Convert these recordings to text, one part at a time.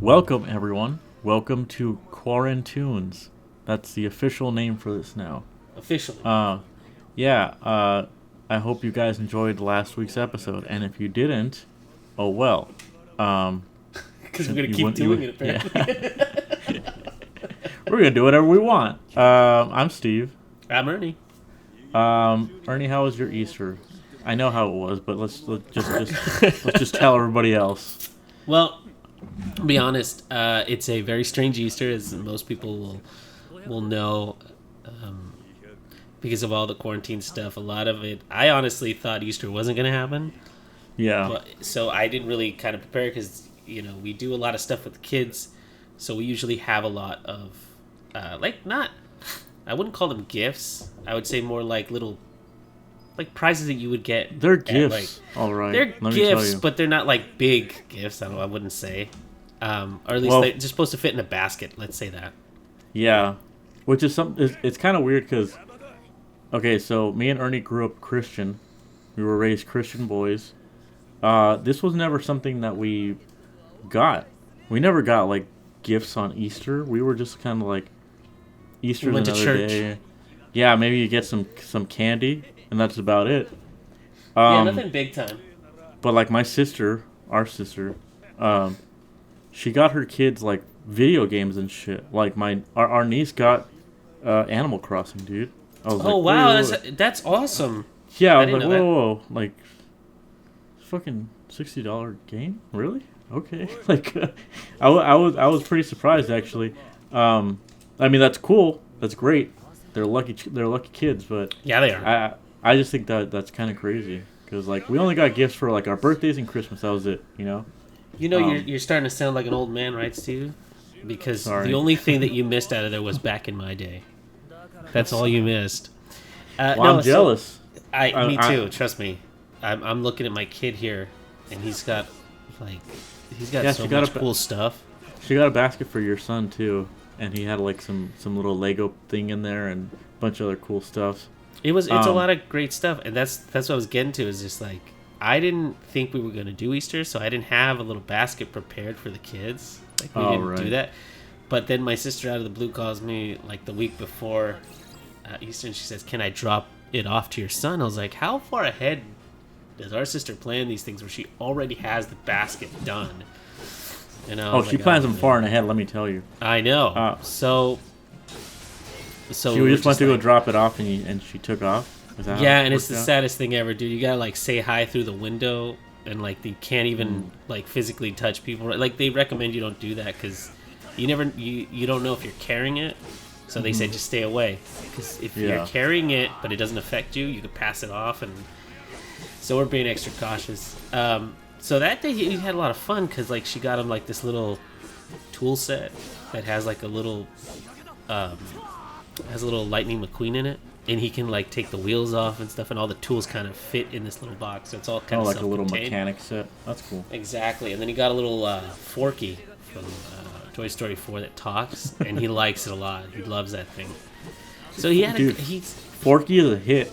Welcome, everyone. Welcome to Quaran-Toons. That's the official name for this now. Officially. Yeah, I hope you guys enjoyed last week's episode, and if you didn't, oh well. Because we're going to keep doing it, apparently. Yeah. We're going to do whatever we want. I'm Steve. I'm Ernie. Ernie, how was your Easter? I know how it was, but let's just tell everybody else. Well, to be honest, it's a very strange Easter, as most people will know, because of all the quarantine stuff. A lot of it, I honestly thought Easter wasn't going to happen. Yeah. So I didn't really kind of prepare because, we do a lot of stuff with the kids. So we usually have a lot of, I wouldn't call them gifts. I would say more like little, prizes that you would get. They're gifts, all right. They're gifts, but they're not like big gifts. I wouldn't say, or at least they're just supposed to fit in a basket. Let's say that. Yeah, which is it's kind of weird because, okay, so me and Ernie grew up Christian. We were raised Christian boys. This was never something that we got. We never got like gifts on Easter. We were just kind of like Easter's went to another church. day. Yeah, maybe you get some candy, and that's about it. Yeah, nothing big time. But like my sister, our sister, she got her kids like video games and shit. Like our niece got Animal Crossing, dude. I was Oh like, wow, whoa. that's awesome. Yeah, I was didn't like, know that. whoa, like fucking $60 game, really? Okay, like I was pretty surprised actually. I mean that's cool, that's great. They're lucky kids, but Yeah, they are. I just think that's kind of crazy because like we only got gifts for like our birthdays and Christmas. That was it, You're starting to sound like an old man, right, Steve? Because Sorry. the only thing that you missed out of there was back in my day. That's all you missed. I'm jealous. Me too. Trust me. I'm looking at my kid here, and he's got so much cool stuff. She got a basket for your son too, and he had like some little Lego thing in there and a bunch of other cool stuff. It's a lot of great stuff, and that's what I was getting to. Is just like I didn't think we were going to do Easter, so I didn't have a little basket prepared for the kids. Like we didn't do that. But then my sister out of the blue calls me like the week before Easter, and she says, "Can I drop it off to your son?" I was like, "How far ahead does our sister plan these things where she already has the basket done?" She plans them far and ahead. Let me tell you. I know. So she just went to go drop it off, and she took off. Yeah, and it's the saddest thing ever, dude. You gotta like say hi through the window, and like you can't even like physically touch people. Like they recommend you don't do that because you don't know if you're carrying it. So they say just stay away because if you're carrying it but it doesn't affect you, you could pass it off. And so we're being extra cautious. So that day he had a lot of fun because like she got him like this little tool set that has like a little Lightning McQueen in it, and he can like take the wheels off and stuff, and all the tools kind of fit in this little box. So it's all kind of like a little mechanic set. That's cool. Exactly, and then he got a little Forky from Toy Story 4 that talks, and he likes it a lot. He loves that thing. So Forky is a hit.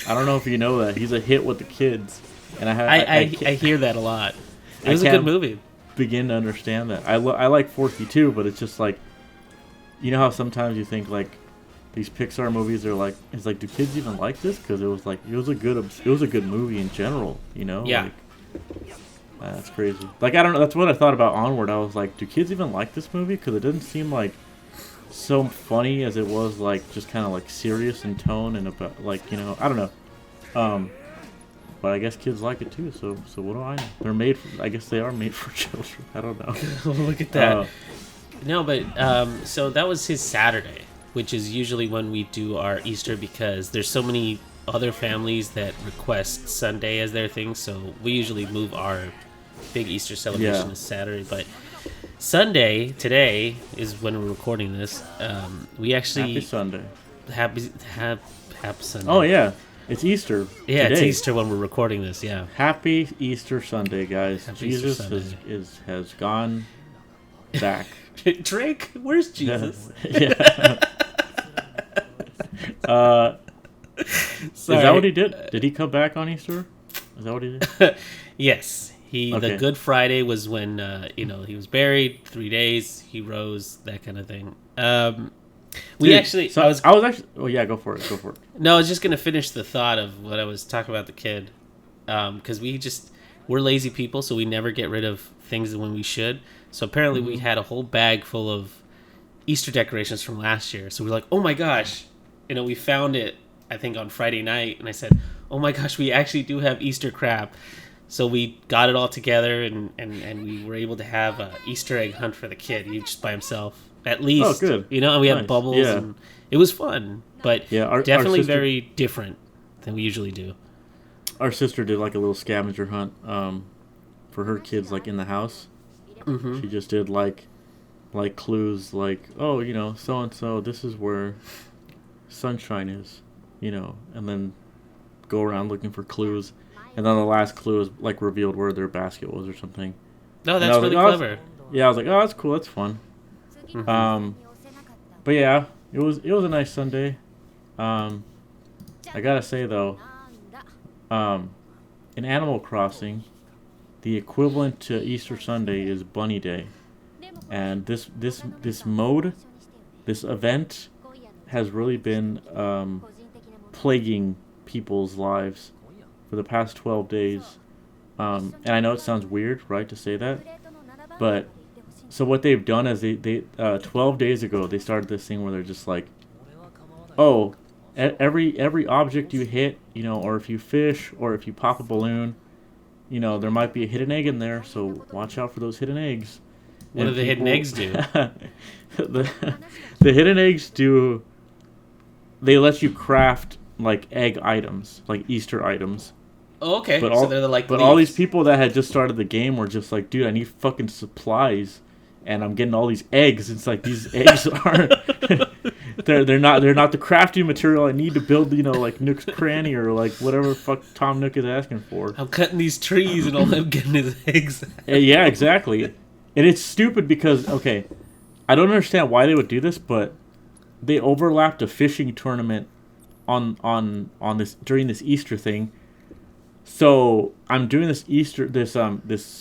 I don't know if you know that he's a hit with the kids, and I hear that a lot. It was a good movie. Begin to understand that. I like Forky too, but it's just like, you know how sometimes you think like these Pixar movies are like, it's like, do kids even like this? Because it was a good movie in general, Yeah. Like, that's crazy. Like I don't know. That's what I thought about Onward. I was like, do kids even like this movie? Because it doesn't seem like so funny as it was like just kind of like serious in tone and about like I don't know. But I guess kids like it too. So what do I know? I guess they are made for children. I don't know. Look at that. No, but so that was his Saturday, which is usually when we do our Easter because there's so many other families that request Sunday as their thing. So we usually move our big Easter celebration to Saturday. But Sunday, today, is when we're recording this. We actually... Happy Sunday. Happy Sunday. Oh, yeah. It's Easter. Yeah, today. It's Easter when we're recording this, yeah. Happy Easter Sunday, guys. Happy Jesus Sunday. has gone back. Drake, where's Jesus? Yeah. Is that what he did? Did he come back on Easter? Is that what he did? Yes. The Good Friday was when he was buried. 3 days, he rose, that kind of thing. I was actually. Oh yeah, go for it. No, I was just gonna finish the thought of what I was talking about the kid, because we're lazy people, so we never get rid of things when we should. So apparently we had a whole bag full of Easter decorations from last year. So we're like, oh my gosh, we found it, I think on Friday night, and I said, oh my gosh, we actually do have Easter crap. So we got it all together, and we were able to have an Easter egg hunt for the kid. He just by himself, at least. Oh, good. And we had bubbles, and it was fun, but definitely very different than we usually do. Our sister did like a little scavenger hunt for her kids, like in the house. Mm-hmm. She just did like clues, like, oh, so and so, this is where sunshine is, and then go around looking for clues, and then the last clue is like revealed where their basket was or something. No, that's really clever. I was like, oh, that's cool, that's fun. Mm-hmm. But yeah, it was a nice Sunday. I gotta say though, in Animal Crossing, the equivalent to Easter Sunday is Bunny Day, and this event has really been plaguing people's lives for the past 12 days. And I know it sounds weird, right, to say that, but so what they've done is they 12 days ago they started this thing where they're just like, oh, every object you hit, or if you fish or if you pop a balloon, there might be a hidden egg in there, so watch out for those hidden eggs. What do the hidden eggs do? the hidden eggs they let you craft like egg items, like Easter items. Oh, okay. But so they're like all these people that had just started the game were just like, dude, I need fucking supplies, and I'm getting all these eggs. It's like these eggs aren't they're not the crafting material I need to build, like Nook's Cranny or like whatever the fuck Tom Nook is asking for. I'm cutting these trees and all I'm getting is eggs. Yeah, exactly. And it's stupid because, okay, I don't understand why they would do this, but they overlapped a fishing tournament on this during this Easter thing. So I'm doing this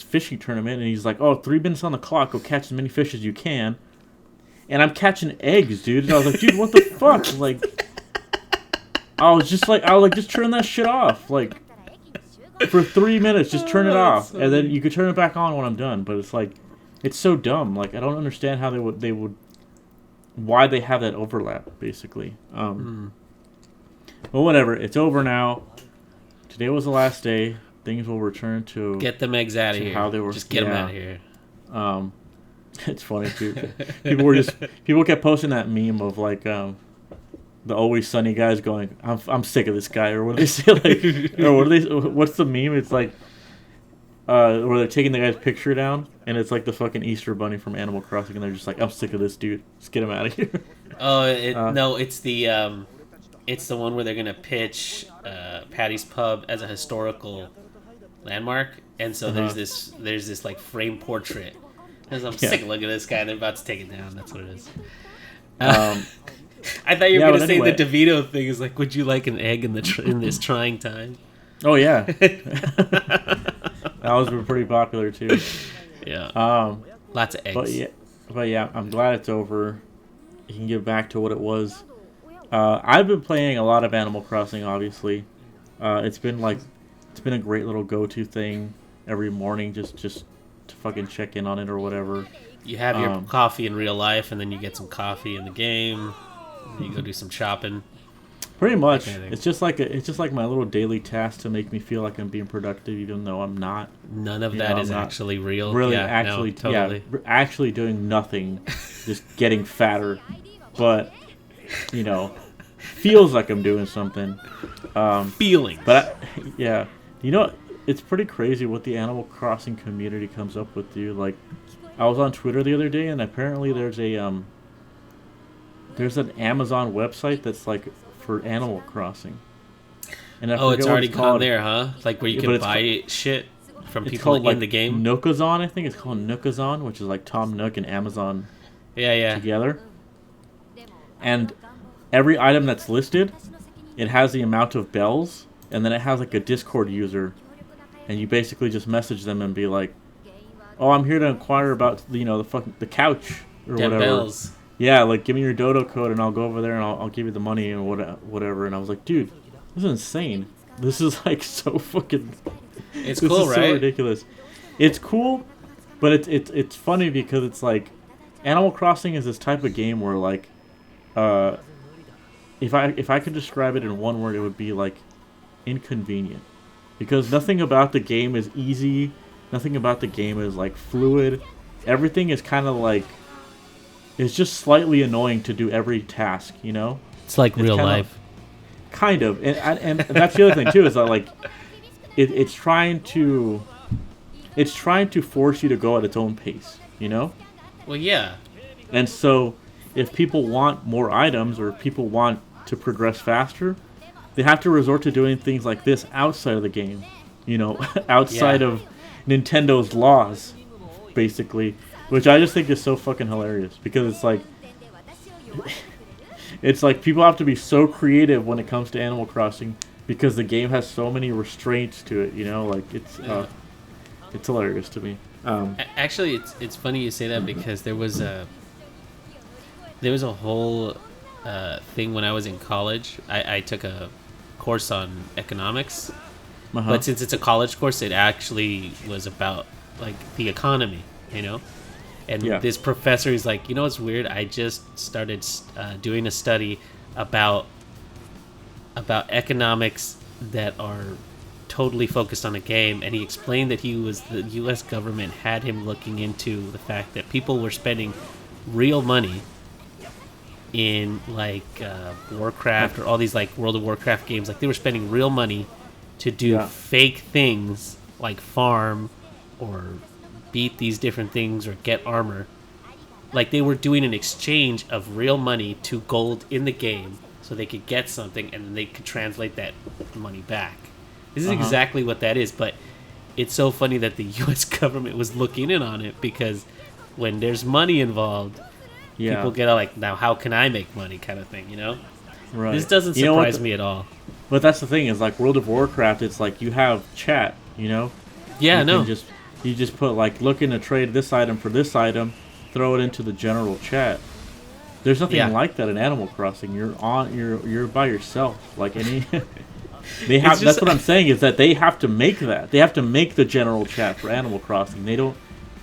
fishing tournament, and he's like, "Oh, 3 minutes on the clock. Go catch as many fish as you can." And I'm catching eggs, dude. And I was like, "Dude, what the fuck?" Like, I was like, just turn that shit off. Like, for 3 minutes, just turn it off, and then you could turn it back on when I'm done. But it's like, it's so dumb. Like, I don't understand how they would, why they have that overlap, basically. Well, whatever. It's over now. Today was the last day. Things will return to get them eggs out of here. How they were. Just get them out of here. It's funny too. People kept posting that meme of like the Always Sunny guys going, "I'm sick of this guy," or what do they say? Like, or what's the meme? It's like where they're taking the guy's picture down, and it's like the fucking Easter bunny from Animal Crossing, and they're just like, "I'm sick of this dude. Just get him out of here." Oh no, it's the one where they're gonna pitch Patty's Pub as a historical landmark, and so there's this like frame portrait. Because I'm sick of looking at this guy, and they're about to take it down. That's what it is. I thought you were gonna say the DeVito thing is like, would you like an egg in this trying time? Oh yeah, that was pretty popular too. Yeah. Lots of eggs. But yeah, I'm glad it's over. You can get back to what it was. I've been playing a lot of Animal Crossing, obviously. It's been a great little go-to thing every morning, just to fucking check in on it or whatever. You have your coffee in real life, and then you get some coffee in the game. And you go do some shopping. Pretty much, it's just like my little daily task to make me feel like I'm being productive, even though I'm not. None of that is actually real. Really, totally. Actually doing nothing, just getting fatter, but feels like I'm doing something. Feeling, but it's pretty crazy what the Animal Crossing community comes up with, dude. Like, I was on Twitter the other day, and apparently there's an Amazon website that's like for Animal Crossing. And it's already gone there, huh? Like where you can buy shit from people in the game. Nookazon, I think it's called Nookazon, which is like Tom Nook and Amazon. Together. And every item that's listed, it has the amount of bells, and then it has like a Discord user and you basically just message them and be like, "Oh, I'm here to inquire about the couch or Them whatever." bells. Yeah, like give me your dodo code and I'll go over there and I'll give you the money and whatever. And I was like, dude, this is insane. This is like so fucking. It's this cool, is right? so ridiculous. It's cool, but it's funny because it's like, Animal Crossing is this type of game where like, if I could describe it in one word, it would be like inconvenient, because nothing about the game is easy. Nothing about the game is like fluid. Everything is kind of like, it's just slightly annoying to do every task, you know? It's like real life. Kind of. And that's the other thing, too, is that, like, it's trying to force you to go at its own pace, you know? Well, yeah. And so, if people want more items or people want to progress faster, they have to resort to doing things like this outside of the game, you know? Outside of Nintendo's laws, basically. Which I just think is so fucking hilarious, because it's like people have to be so creative when it comes to Animal Crossing, because the game has so many restraints to it, you know, like it's hilarious to me. Actually, it's funny you say that, because there was a whole thing when I was in college. I took a course on economics, but since it's a college course, it actually was about like the economy, you know. And this professor is like, you know what's weird? I just started doing a study about economics that are totally focused on a game. And he explained that the U.S. government had him looking into the fact that people were spending real money in like Warcraft or all these like World of Warcraft games. Like they were spending real money to do fake things like farm or beat these different things or get armor. Like they were doing an exchange of real money to gold in the game so they could get something and then they could translate that money back. This is exactly what that is, but it's so funny that the US government was looking in on it, because when there's money involved, people get like, now how can I make money kind of thing, you know? Right. This doesn't surprise me at all. But that's the thing, is like World of Warcraft, it's like you have chat, you know? Yeah, You just put like, looking to trade this item for this item, throw it into the general chat. There's nothing like that in Animal Crossing. You're by yourself. Like any they have that's what I'm saying, is that they have to make that. They have to make the general chat for Animal Crossing. They don't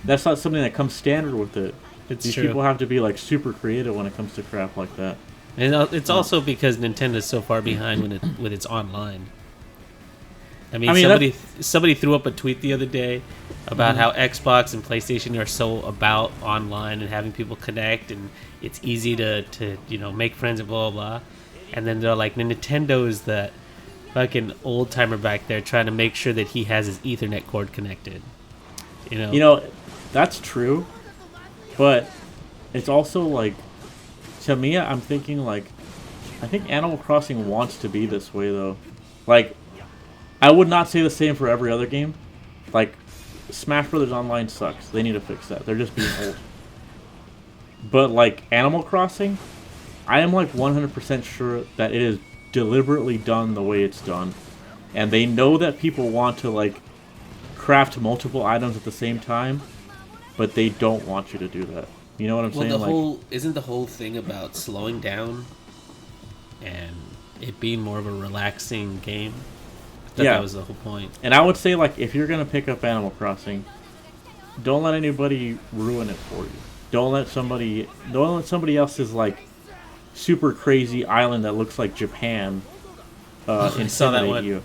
That's not something that comes standard with it. These people have to be like super creative when it comes to crap like that. And it's also because Nintendo's so far behind with its online. I mean somebody threw up a tweet the other day about how Xbox and PlayStation are so about online and having people connect, and it's easy to make friends and blah blah blah. And then they're like, Nintendo is that fucking old timer back there trying to make sure that he has his Ethernet cord connected. You know, that's true, but it's also like, to me, I'm thinking like, I think Animal Crossing wants to be this way though. Like, I would not say the same for every other game. Like, Smash Brothers Online sucks. They need to fix that. They're just being old. But like Animal Crossing, I am like 100% sure that it is deliberately done the way it's done, and they know that people want to like craft multiple items at the same time, but they don't want you to do that. You know what I'm saying? Isn't the whole thing about slowing down and it being more of a relaxing game? That was the whole point. And I would say, like, if you're gonna pick up Animal Crossing, don't let anybody ruin it for you. Don't let somebody else's like super crazy island that looks like Japan intimidate you.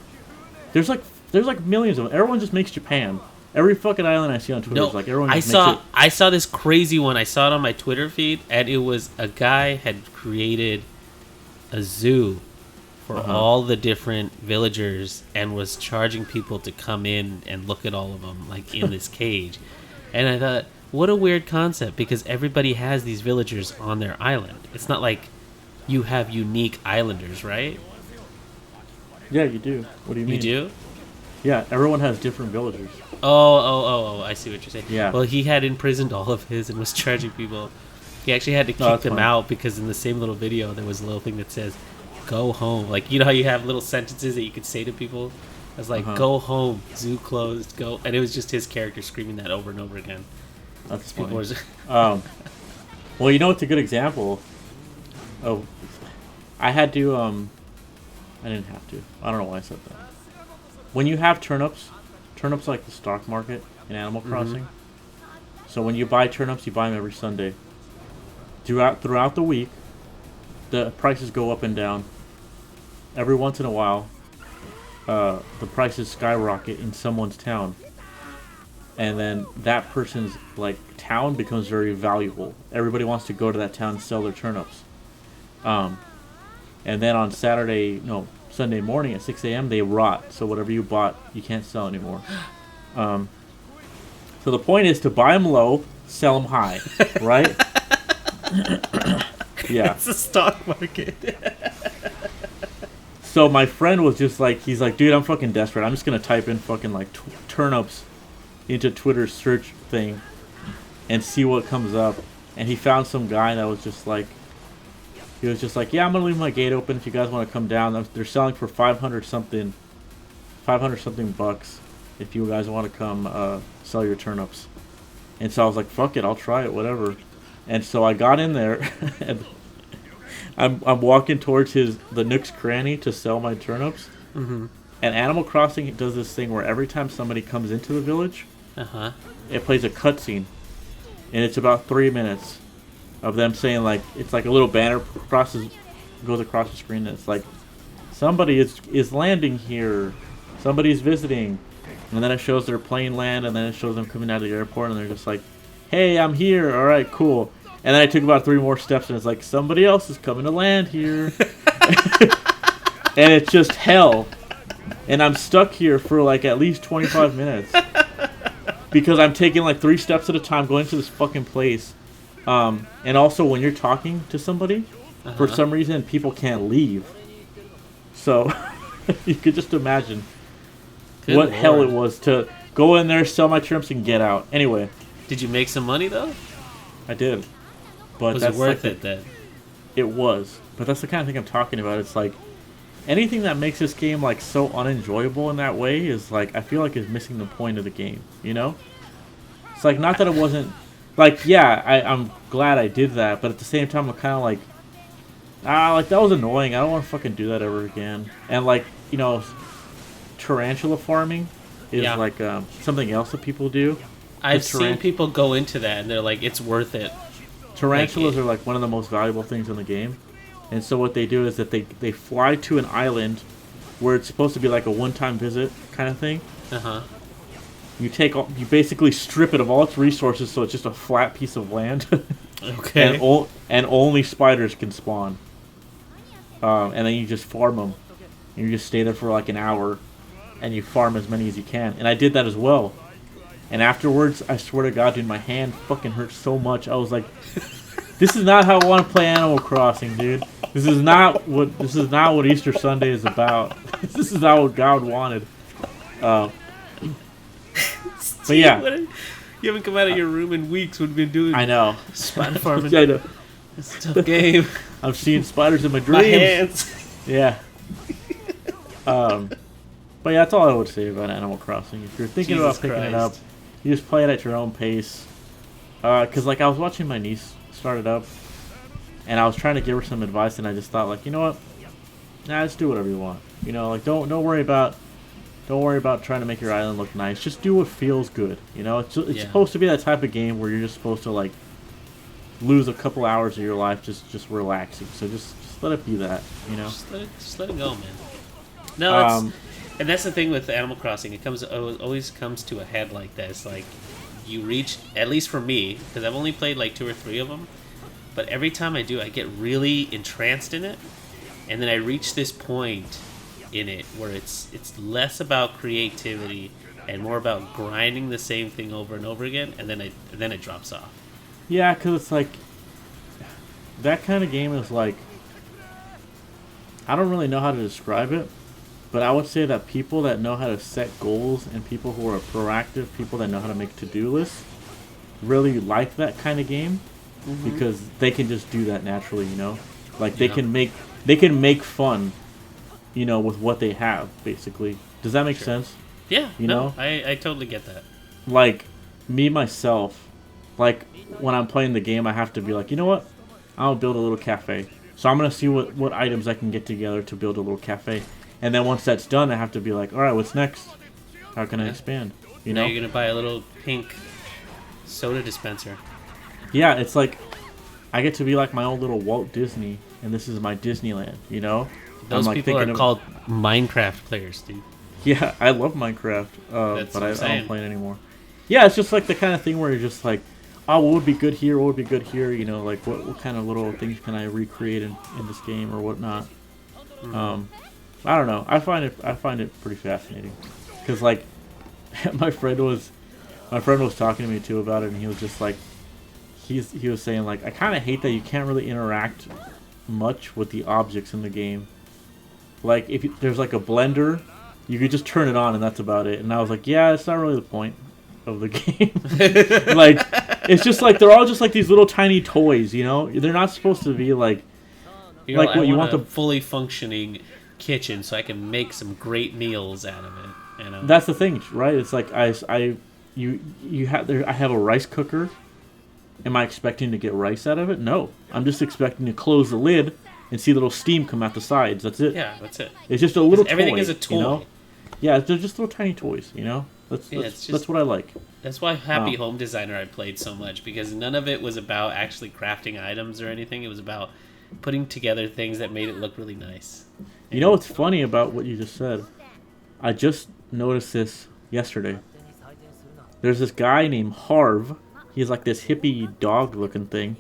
There's like millions of them. Everyone just makes Japan. Every fucking island I see on Twitter is like everyone just makes it. I saw this crazy one. I saw it on my Twitter feed, and it was a guy had created a zoo for all the different villagers and was charging people to come in and look at all of them, like in this cage. And I thought, what a weird concept, because everybody has these villagers on their island. It's not like you have unique islanders, right? Yeah, you do. What do you mean? You do? Yeah, everyone has different villagers. Oh, I see what you're saying. Yeah. Well, he had imprisoned all of his and was charging people. He actually had to kick them out, because in the same little video there was a little thing that says, "Go home." Like, you know how you have little sentences that you could say to people? was like, "Go home, zoo closed, go," and it was just his character screaming that over and over again. That's funny. Well, you know what's a good example? Oh, I had to. I didn't have to. I don't know why I said that. When you have turnips like the stock market in Animal Crossing. So when you buy turnips, you buy them every Sunday. Throughout the week, the prices go up and down. Every once in a while, the prices skyrocket in someone's town, and then that person's like town becomes very valuable. Everybody wants to go to that town and sell their turnips. And then on Sunday morning at 6 a.m. they rot. So whatever you bought, you can't sell anymore. So the point is to buy them low, sell them high, right? Yeah. It's a stock market. So my friend was just like, he's like, dude, I'm fucking desperate. I'm just gonna type in fucking like turnips into Twitter's search thing and see what comes up. And he found some guy that was just like, he was just like, yeah, I'm gonna leave my gate open if you guys want to come down. They're selling for 500 something bucks if you guys want to come sell your turnips. And so I was like, fuck it, I'll try it, whatever. And so I got in there and I'm walking towards the Nook's cranny to sell my turnips. And Animal Crossing does this thing where every time somebody comes into the village, it plays a cutscene, and it's about 3 minutes of them saying, like, it's like a little banner goes across the screen, and it's like, somebody is landing here, somebody's visiting, and then it shows their plane land, and then it shows them coming out of the airport, and they're just like, hey, I'm here, all right, cool. And then I took about 3 more steps, and it's like, somebody else is coming to land here. And it's just hell. And I'm stuck here for like at least 25 minutes. Because I'm taking like 3 steps at a time going to this fucking place. And also when you're talking to somebody, for some reason people can't leave. So you could just imagine what hell it was to go in there, sell my turnips, and get out. Anyway. Did you make some money though? I did. But was that's it worth it then? It was. But that's the kind of thing I'm talking about. It's like anything that makes this game like so unenjoyable in that way is like, I feel like is missing the point of the game, you know? It's like, not that it wasn't like, yeah, I'm glad I did that, but at the same time I'm kind of like, like that was annoying. I don't want to fucking do that ever again. And like, you know, tarantula farming is like something else that people do. I've seen people go into that and they're like, it's worth it. Tarantulas are like one of the most valuable things in the game. And so what they do is that they fly to an island where it's supposed to be like a one-time visit kind of thing. You basically strip it of all its resources, so it's just a flat piece of land. Okay. And only spiders can spawn. And then you just farm them. And you just stay there for like an hour, and you farm as many as you can. And I did that as well. And afterwards, I swear to God, dude, my hand fucking hurt so much. I was like, this is not how I want to play Animal Crossing, dude. This is not what Easter Sunday is about. This is not what God wanted. But yeah. You haven't come out of your room in weeks. We've been doing. I know. Spider farming. I know. It's a tough game. I'm seeing spiders in my dreams. My hands. Yeah. But yeah, that's all I would say about Animal Crossing. If you're thinking about picking it up, you just play it at your own pace. Because like I was watching my niece start it up, and I was trying to give her some advice, and I just thought like, you know what? Nah, just do whatever you want. You know, like don't worry about trying to make your island look nice. Just do what feels good. You know, it's supposed to be that type of game where you're just supposed to like lose a couple hours of your life just relaxing. So just let it be that. You know, just let it go, man. No, and that's the thing with Animal Crossing. It always comes to a head like this. Like you reach, at least for me, because I've only played like 2 or 3 of them. But every time I do, I get really entranced in it, and then I reach this point in it where it's less about creativity and more about grinding the same thing over and over again, and then it drops off. Yeah, because it's like that kind of game is like, I don't really know how to describe it, but I would say that people that know how to set goals and people who are proactive, people that know how to make to-do lists, really like that kind of game because they can just do that naturally, you know? Like they can make fun, you know, with what they have, basically. Does that make sense? Yeah, You know? I totally get that. Like, me, myself, like, when I'm playing the game, I have to be like, you know what? I'll build a little cafe. So I'm going to see what items I can get together to build a little cafe. And then once that's done, I have to be like, all right, what's next? How can I expand? You now know? you're going to buy a little pink soda dispenser. Yeah, it's like, I get to be like my own little Walt Disney, and this is my Disneyland, you know? Those I'm like people are called Minecraft players, dude. Yeah, I love Minecraft, That's but what I'm I saying. don't play it anymore. Yeah, it's just like the kind of thing where you're just like, oh, what would be good here? What would be good here? You know, like what kind of little things can I recreate in this game or whatnot? I don't know. I find it pretty fascinating because like my friend was talking to me too about it, and he was just like, he was saying like, I kind of hate that you can't really interact much with the objects in the game. Like if there's like a blender, you could just turn it on and that's about it. And I was like, yeah, it's not really the point of the game. Like, it's just like they're all just like these little tiny toys, you know? They're not supposed to be like Like what I you want want a fully functioning kitchen so I can make some great meals out of it. You know? That's the thing, right? It's like I have a rice cooker. Am I expecting to get rice out of it? No. I'm just expecting to close the lid and see a little steam come out the sides. That's it. Yeah, that's it. It's just a little toy. Everything is a toy. You know? Yeah, they're just little tiny toys, you know? That's what I like. That's why Happy Home Designer I played so much, because none of it was about actually crafting items or anything. It was about putting together things that made it look really nice. You know what's funny about what you just said? I just noticed this yesterday. There's this guy named Harv. He's like this hippie dog-looking thing.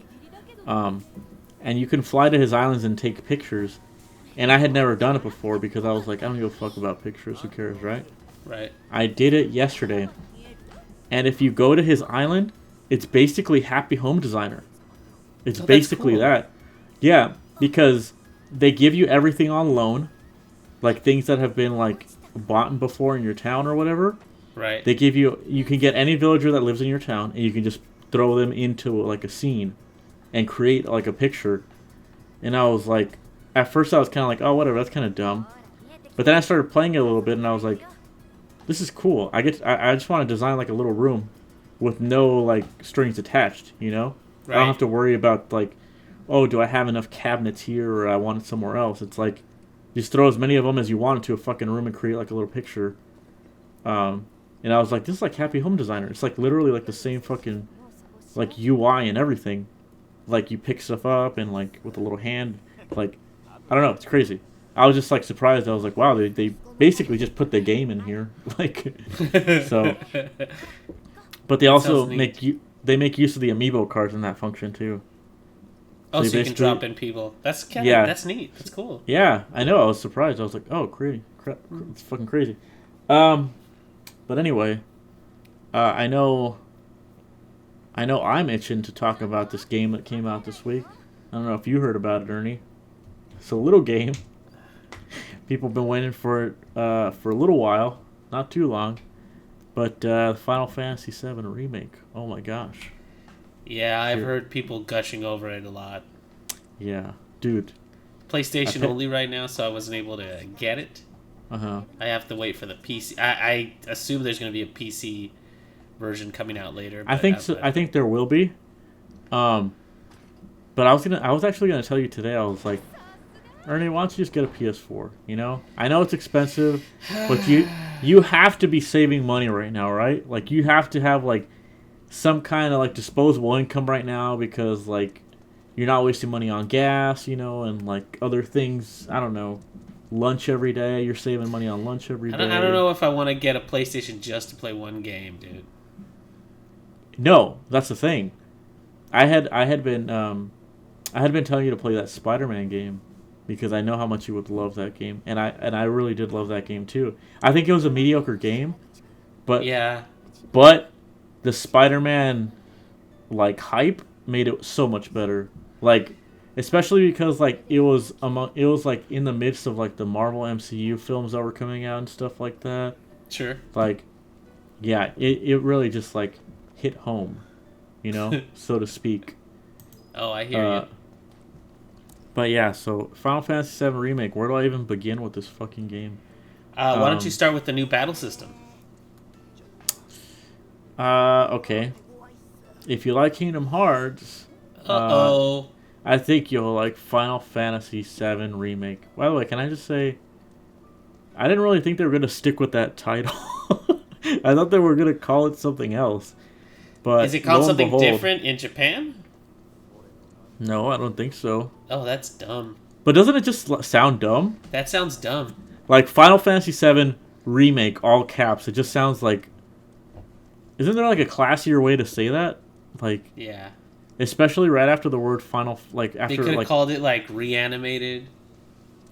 And you can fly to his islands and take pictures. And I had never done it before because I was like, I don't give a fuck about pictures. Who cares, right? Right. I did it yesterday. And if you go to his island, it's basically Happy Home Designer. It's basically cool. that. Yeah, because they give you everything on loan. Like things that have been like bought before in your town or whatever. Right. They give you can get any villager that lives in your town and you can just throw them into like a scene and create like a picture. And I was like, at first I was kind of like, oh, whatever, that's kind of dumb. But then I started playing it a little bit and I was like, this is cool. I just want to design like a little room with no like strings attached, you know? Right. I don't have to worry about like, oh, do I have enough cabinets here or I want it somewhere else? It's like, just throw as many of them as you want into a fucking room and create like a little picture. And I was like, this is like Happy Home Designer. It's like literally like the same fucking like UI and everything. Like you pick stuff up and like with a little hand, like I don't know, it's crazy. I was just like surprised. I was like, wow, they basically just put the game in here, like so. But they also make use of the amiibo cards in that function too. Oh, so you can drop in people. That's neat. That's cool. Yeah, I know. I was surprised. I was like, oh, crazy, it's fucking crazy. But anyway, I know I'm itching to talk about this game that came out this week. I don't know if you heard about it, Ernie. It's a little game. People have been waiting for it for a little while, not too long. But Final Fantasy VII Remake. Oh my gosh. Yeah, I've heard people gushing over it a lot. Yeah, dude. PlayStation only right now, so I wasn't able to get it. Uh-huh. I have to wait for the PC. I assume there's going to be a PC version coming out later. I think so. I think there will be. But I was actually gonna tell you today. I was like, Ernie, why don't you just get a PS4? You know, I know it's expensive, but you have to be saving money right now, right? Like you have to have like some kind of like disposable income right now because like you're not wasting money on gas, you know, and like other things. I don't know. Lunch every day. You're saving money on lunch every day. I don't know if I want to get a PlayStation just to play one game, dude. No, that's the thing. I had been telling you to play that Spider-Man game because I know how much you would love that game, and I really did love that game too. I think it was a mediocre game, but yeah, but the Spider-Man like hype made it so much better. Like especially because like it was like in the midst of like the Marvel MCU films that were coming out and stuff like that. Sure. Like yeah, it really just like hit home, you know, so to speak. Oh, I hear you. But yeah, so Final Fantasy VII Remake, where do I even begin with this fucking game? Why don't you start with the new battle system? Okay. If you like Kingdom Hearts, I think you'll like Final Fantasy VII Remake. By the way, can I just say, I didn't really think they were gonna stick with that title. I thought they were gonna call it something else. But is it called something different in Japan? No, I don't think so. Oh, that's dumb. But doesn't it just sound dumb? That sounds dumb. Like Final Fantasy VII Remake, all caps. It just sounds like. Isn't there like a classier way to say that? Like. Yeah. Especially right after the word final, like after they could have like, called it like reanimated,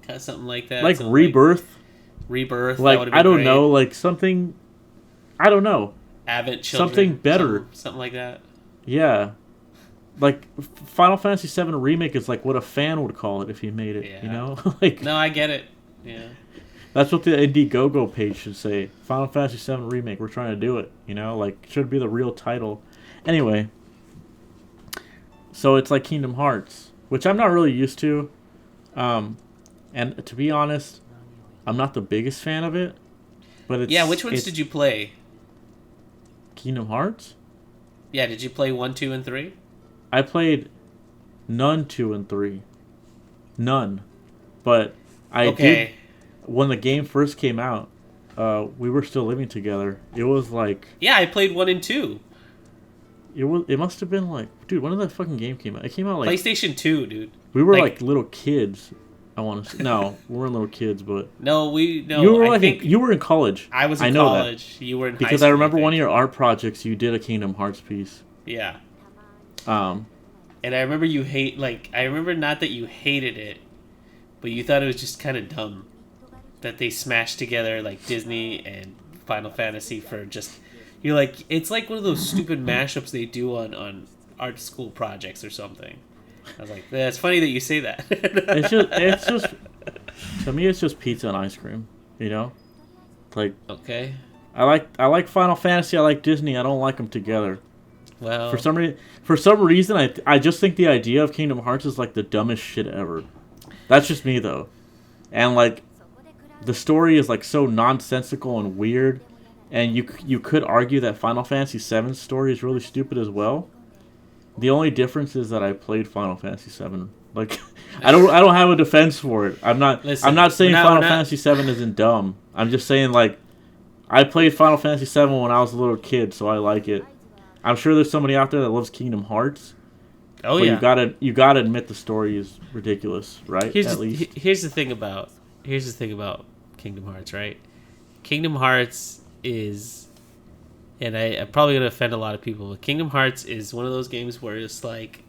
kind of something like that. Like Rebirth. Like Rebirth. Like I don't know, like something. I don't know. Advent Children. Something better. Something like that. Yeah. Like Final Fantasy VII Remake is like what a fan would call it if he made it. Yeah. You know, like. No, I get it. Yeah. That's what the Indiegogo page should say. Final Fantasy VII Remake. We're trying to do it. You know, like should be the real title. Anyway. So it's like Kingdom Hearts, which I'm not really used to. And to be honest, I'm not the biggest fan of it. But it's, which ones did you play? Kingdom Hearts? Yeah, did you play 1, 2, and 3? I played none 2 and 3. None. But I did, when the game first came out, we were still living together. It was like... Yeah, I played 1 and 2. It must have been like, dude, when did that fucking game came out? It came out like PlayStation 2, dude. We were like little kids. I want to say. No, we weren't little kids, but no. You were you were in college. I was in college. You were in high school, because I remember one of your art projects. You did a Kingdom Hearts piece. Yeah. And I remember I remember not that you hated it, but you thought it was just kind of dumb that they smashed together like Disney and Final Fantasy for just. You're like, it's like one of those stupid mashups they do on art school projects or something. I was like, it's funny that you say that. it's just, to me, it's just pizza and ice cream. You know, like okay. I like Final Fantasy. I like Disney. I don't like them together. Well, for some reason, I just think the idea of Kingdom Hearts is like the dumbest shit ever. That's just me though, and like, the story is like so nonsensical and weird. And you could argue that Final Fantasy VII's story is really stupid as well. The only difference is that I played Final Fantasy VII. Like, I don't have a defense for it. I'm not saying Final Fantasy VII isn't dumb. I'm just saying like, I played Final Fantasy VII when I was a little kid, so I like it. I'm sure there's somebody out there that loves Kingdom Hearts. Oh but yeah. You gotta admit the story is ridiculous, right? Here's the thing about Kingdom Hearts, right? Kingdom Hearts is, and I'm probably going to offend a lot of people, but Kingdom Hearts is one of those games where it's like,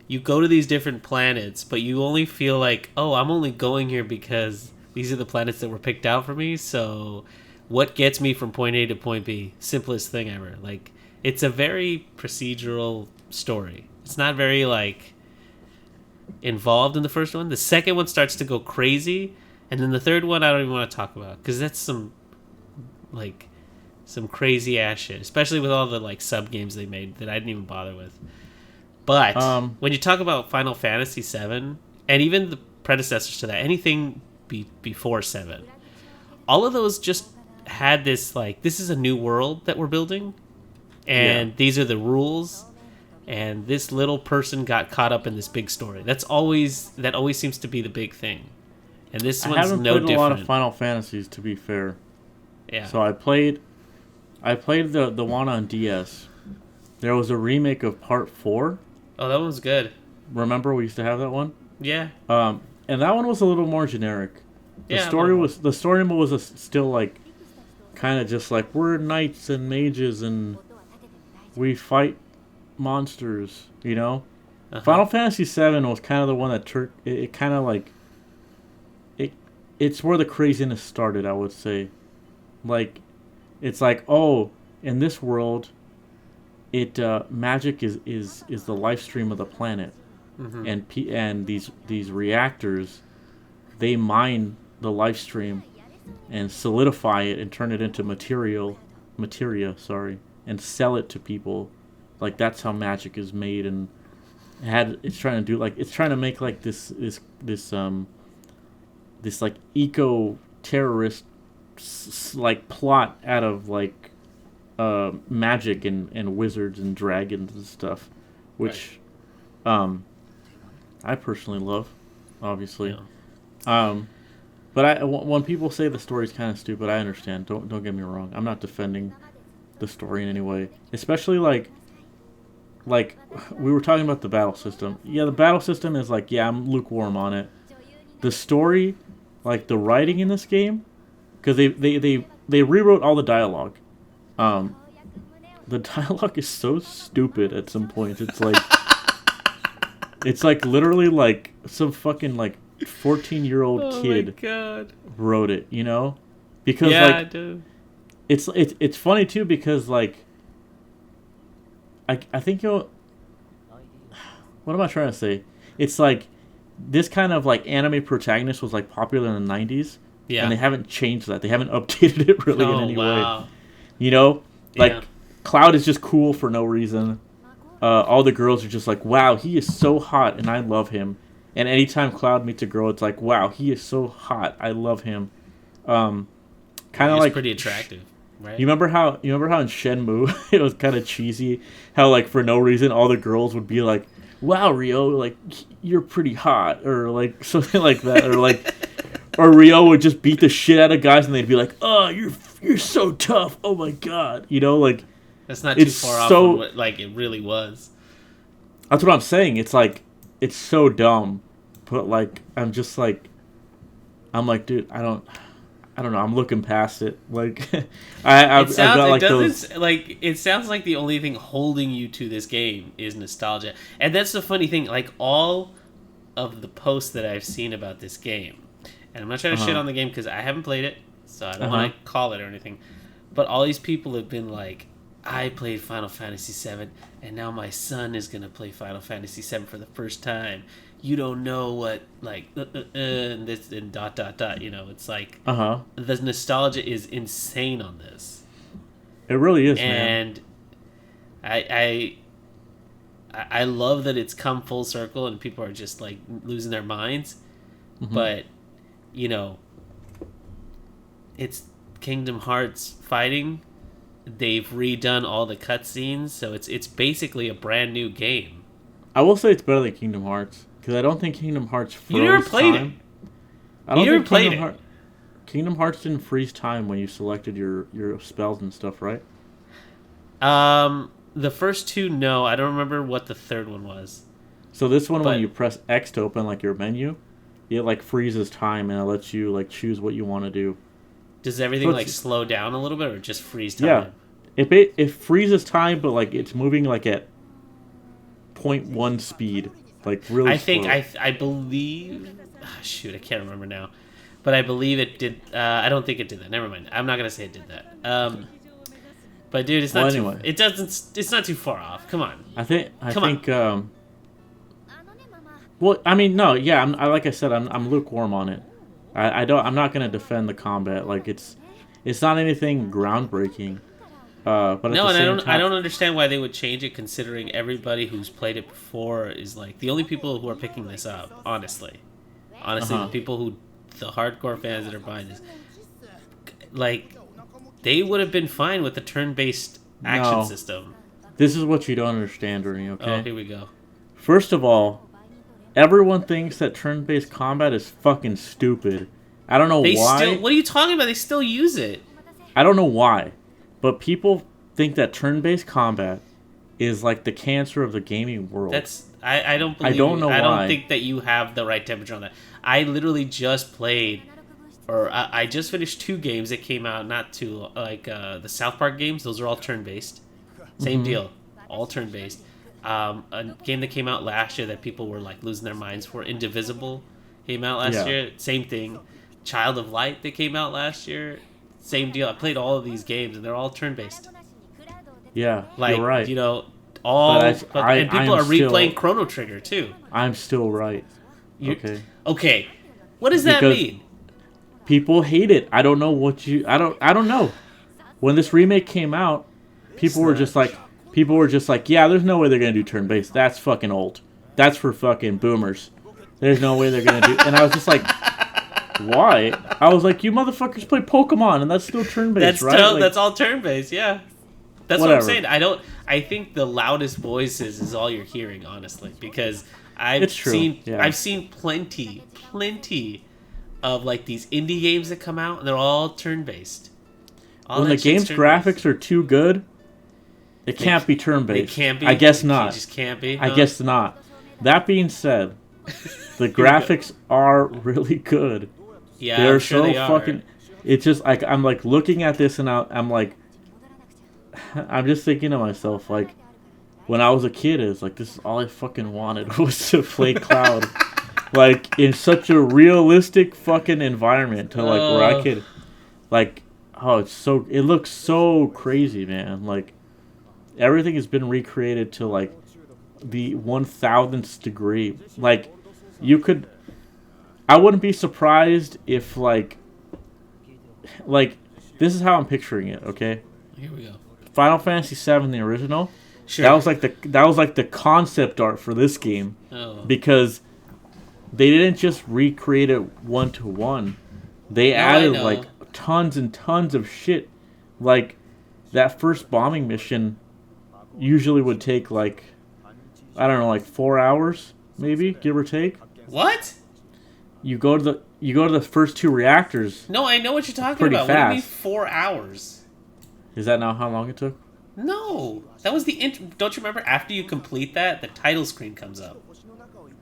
you go to these different planets, but you only feel like, oh, I'm only going here because these are the planets that were picked out for me, so what gets me from point A to point B? Simplest thing ever. Like, it's a very procedural story. It's not very, like, involved in the first one. The second one starts to go crazy, and then the third one I don't even want to talk about, because that's some crazy ass shit, especially with all the like sub games they made that I didn't even bother with. But when you talk about Final Fantasy VII and even the predecessors to that, anything before 7, all of those just had this like, this is a new world that we're building, and these are the rules, and this little person got caught up in this big story. That always seems to be the big thing, and this one's no different. I haven't played a lot of Final Fantasies, to be fair. Yeah. So I played the one on DS. There was a remake of Part 4. Oh, that one's good. Remember we used to have that one? Yeah. And that one was a little more generic. The story was still like kind of just like, we're knights and mages and we fight monsters, you know? Uh-huh. Final Fantasy VII was kind of the one that it kind of like it's where the craziness started, I would say. Like, it's like, oh, in this world, magic is the life stream of the planet, and these reactors, they mine the life stream, and solidify it and turn it into materia, and sell it to people, like that's how magic is made, and it's trying to make like this like eco terrorist like plot out of like magic and wizards and dragons and stuff, which I personally love, obviously. Yeah. But when people say the story's kind of stupid, I understand. Don't get me wrong. I'm not defending the story in any way, especially like we were talking about the battle system. Yeah, the battle system is like, yeah, I'm lukewarm on it. The story, like the writing in this game, because they rewrote all the dialogue. The dialogue is so stupid at some points. It's like literally like some fucking like 14-year-old kid wrote it, you know? Because I do. It's funny too because like I think what am I trying to say? It's like this kind of like anime protagonist was like popular in the 90s. Yeah. And they haven't changed that. They haven't updated it really in any way. You know? Like Yeah. Cloud is just cool for no reason. All the girls are just like, wow, he is so hot and I love him. And anytime Cloud meets a girl, it's like, wow, he is so hot. I love him. Kind of like pretty attractive, right? You remember how in Shenmue it was kind of cheesy how like for no reason all the girls would be like, wow, Ryo, like you're pretty hot, or like something like that, or like or Ryo would just beat the shit out of guys and they'd be like, oh, you're so tough. Oh my god, you know, like that's not too far off from what like it really was. That's what I'm saying. It's like it's so dumb, but like I'm like, dude, I don't know. I'm looking past it. Like, it sounds like the only thing holding you to this game is nostalgia, and that's the funny thing. Like all of the posts that I've seen about this game, and I'm not trying to shit on the game because I haven't played it, so I don't want to call it or anything. But all these people have been like, I played Final Fantasy VII, and now my son is gonna play Final Fantasy VII for the first time. You don't know what like and this and ... You know, it's like the nostalgia is insane on this. It really is, and man. I love that it's come full circle and people are just like losing their minds. But you know, it's Kingdom Hearts fighting. They've redone all the cutscenes, so it's basically a brand new game. I will say it's better than Kingdom Hearts. Because I don't think Kingdom Hearts froze time. You never played it. I don't think Kingdom Hearts didn't freeze time when you selected your spells and stuff, right? The first two, no. I don't remember what the third one was. So this one, when you press X to open like your menu, it like freezes time and it lets you like choose what you want to do. Does everything like slow down a little bit or just freeze time? Yeah, it freezes time, but like it's moving like at 0.1 speed. Like really I believe... shoot, I can't remember now. But I believe it did... I don't think it did that. Never mind. I'm not going to say it did that. But dude, it's not anyway. It's not too far off. Come on. I think well, I mean, no, yeah, like I said, I'm lukewarm on it. I'm not going to defend the combat. Like it's not anything groundbreaking. But no, and I don't understand why they would change it, considering everybody who's played it before is like the only people who are picking this up. Honestly, the people the hardcore fans that are buying this, like, they would have been fine with the turn-based action system. This is what you don't understand, Ernie. Okay. Oh, here we go. First of all, everyone thinks that turn-based combat is fucking stupid. I don't know why. What are you talking about? They still use it. I don't know why. But people think that turn-based combat is like the cancer of the gaming world. I don't believe. I don't know why. I don't think that you have the right temperature on that. I literally just played, or I just finished 2 games that came out not too like the South Park games. Those are all turn-based. Same deal, all turn-based. A game that came out last year that people were like losing their minds for, Indivisible, came out last year. Same thing. Child of Light that came out last year. Same deal. I played all of these games, and they're all turn-based. Yeah, like, you're right. You know, and people are replaying Chrono Trigger, too. I'm still right. Okay. What does that mean? People hate it. I don't know what I don't know. When this remake came out, people were just like, yeah, there's no way they're going to do turn-based. That's fucking old. That's for fucking boomers. There's no way they're going to do... And I was just like... Why? I was like, you motherfuckers play Pokemon, and that's still turn-based, right? That's all turn-based, yeah. That's Whatever. what I'm saying. I think the loudest voices is all you're hearing, honestly, because I've seen plenty of like these indie games that come out, and they're all turn-based. When the game's graphics are too good, it can't be turn-based. It can't be. I guess not. It just can't be. I guess not. That being said, the graphics are really good. Yeah, they're I'm sure they are. fucking. It's just like I'm like looking at this and I'm like, I'm just thinking to myself like, when I was a kid, it's like this is all I fucking wanted was to play Cloud, like in such a realistic fucking environment to like where I could, like, oh, it looks so crazy, man. Like everything has been recreated to like the 1000th degree. Like you could. I wouldn't be surprised if, like, this is how I'm picturing it, okay? Here we go. Final Fantasy VII, the original, sure. that was like the concept art for this game. Oh. Because they didn't just recreate it one-to-one. They added, like, tons and tons of shit. Like, that first bombing mission usually would take, like, I don't know, like 4 hours, maybe, give or take. What? You go to the first 2 reactors. No, I know what you're talking pretty about. Fast. What do you mean 4 hours? Is that not how long it took? No, that was the don't you remember? After you complete that, the title screen comes up.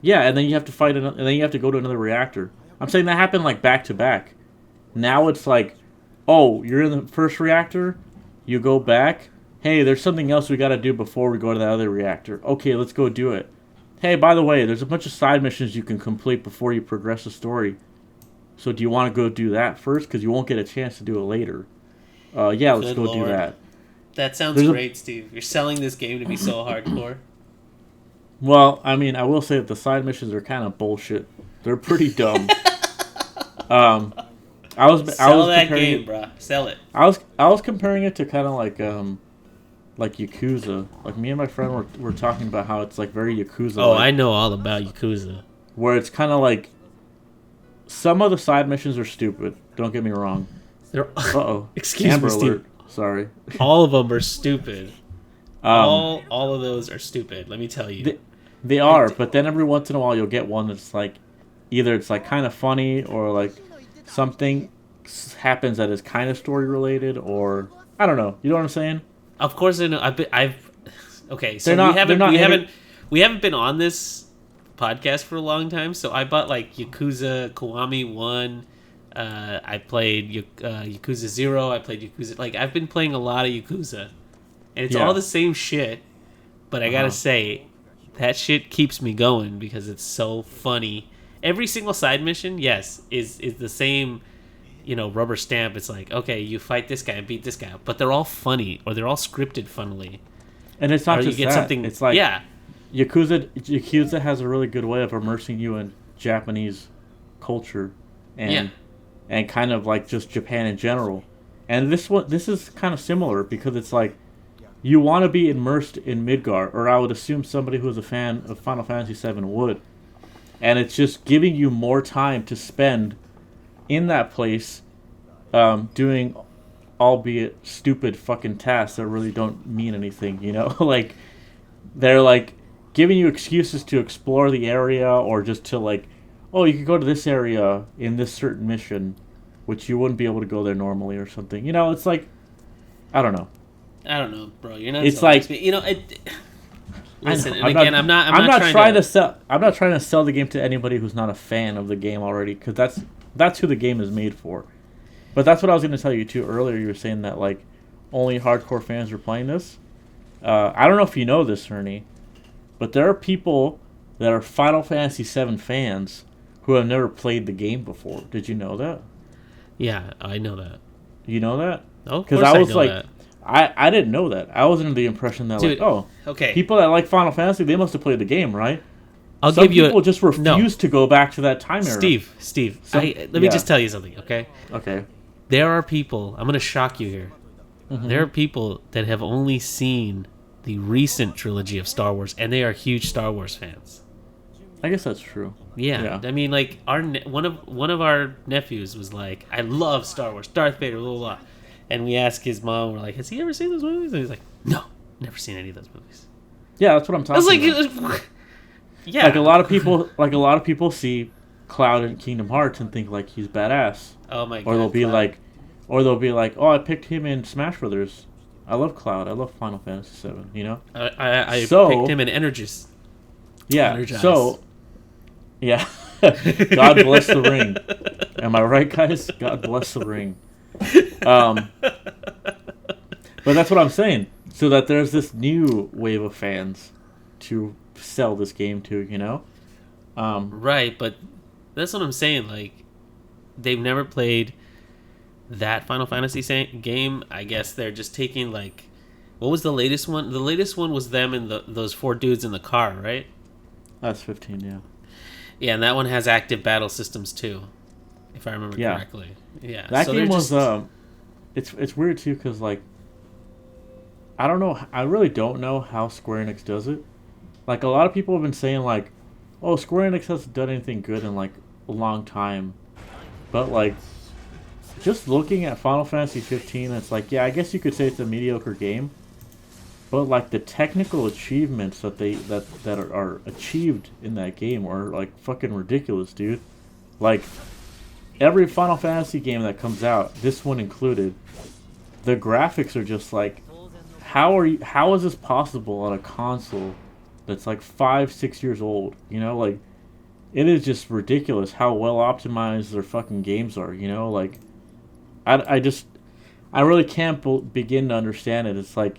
Yeah, and then you have to fight and then you have to go to another reactor. I'm saying that happened like back to back. Now it's like, oh, you're in the first reactor, you go back. Hey, there's something else we got to do before we go to the other reactor. Okay, let's go do it. Hey, by the way, there's a bunch of side missions you can complete before you progress the story. So do you want to go do that first? Because you won't get a chance to do it later. Yeah, let's go do that. That sounds great, Steve. You're selling this game to be so hardcore. Well, I mean, I will say that the side missions are kind of bullshit. They're pretty dumb. Sell that game, bro. Sell it. I was comparing it to kind of like Yakuza. Like me and my friend were talking about how it's like very Yakuza. Oh, I know all about Yakuza. Where it's kind of like some of the side missions are stupid. Don't get me wrong. Excuse Amber me, Steve. Alert. Sorry. All of them are stupid. All of those are stupid. Let me tell you. They are, but then every once in a while you'll get one that's like, either it's like kind of funny or like something happens that is kind of story related, or I don't know. You know what I'm saying? Of course I know. Okay, so we haven't been on this podcast for a long time. So I bought like Yakuza Kiwami 1. I played Yakuza 0. I played Yakuza. Like I've been playing a lot of Yakuza, and it's all the same shit. But I gotta say, that shit keeps me going because it's so funny. Every single side mission, yes, is the same. You know, rubber stamp. It's like, okay, you fight this guy and beat this guy, but they're all funny or they're all scripted funnily. And it's not just that. It's like Yakuza has a really good way of immersing you in Japanese culture and kind of like just Japan in general. And this is kind of similar because it's like you want to be immersed in Midgar, or I would assume somebody who is a fan of Final Fantasy VII would. And it's just giving you more time to spend in that place, doing albeit stupid fucking tasks that really don't mean anything, you know? Like, they're like giving you excuses to explore the area, or just to like, oh, you could go to this area in this certain mission, which you wouldn't be able to go there normally or something. You know, it's like, I don't know. I don't know, bro. You're not. It's like, you know, listen. And I'm again, not, I'm not trying to sell. I'm not trying to sell the game to anybody who's not a fan of the game already, because that's who the game is made for. But that's what I was going to tell you too earlier. You were saying that like only hardcore fans are playing this. I don't know if you know this, Ernie, but there are people that are Final Fantasy VII fans who have never played the game before. Did you know that? Yeah, I know that. You know that? Oh, of course I know that. I didn't know that. I was under the impression that people that like Final Fantasy, they must have played the game, right? Some people just refuse to go back to that time era. Steve, let me just tell you something, okay? Okay. There are people, I'm going to shock you here. Mm-hmm. There are people that have only seen the recent trilogy of Star Wars, and they are huge Star Wars fans. I guess that's true. Yeah. I mean, like one of our nephews was like, "I love Star Wars, Darth Vader, blah blah blah," and we asked his mom, we're like, "Has he ever seen those movies?" And he's like, "No, never seen any of those movies." Yeah, that's what I'm talking about. Yeah, like a lot of people see Cloud in Kingdom Hearts and think like he's badass. Oh my god. Or they'll be like, "Oh, I picked him in Smash Brothers. I love Cloud. I love Final Fantasy VII." You know. I picked him in Energis. Yeah. Energize. So. Yeah. God bless the ring. Am I right, guys? God bless the ring. But that's what I'm saying. So that there's this new wave of fans to sell this game to, you know? Right, but that's what I'm saying. Like, they've never played that Final Fantasy game. I guess they're just taking, like... What was the latest one? The latest one was them and those 4 dudes in the car, right? That's 15, yeah. Yeah, and that one has active battle systems too, if I remember correctly. Yeah, that game was it's weird too because like I don't know, I really don't know how Square Enix does it. Like a lot of people have been saying like, oh, Square Enix hasn't done anything good in like a long time, but like just looking at Final Fantasy 15, it's like I guess you could say it's a mediocre game. But like the technical achievements that are achieved in that game are like fucking ridiculous, dude. Like every Final Fantasy game that comes out, this one included, the graphics are just like, how is this possible on a console that's like 5-6 years old? You know, like it is just ridiculous how well optimized their fucking games are. You know, like I really can't begin to understand it. It's like.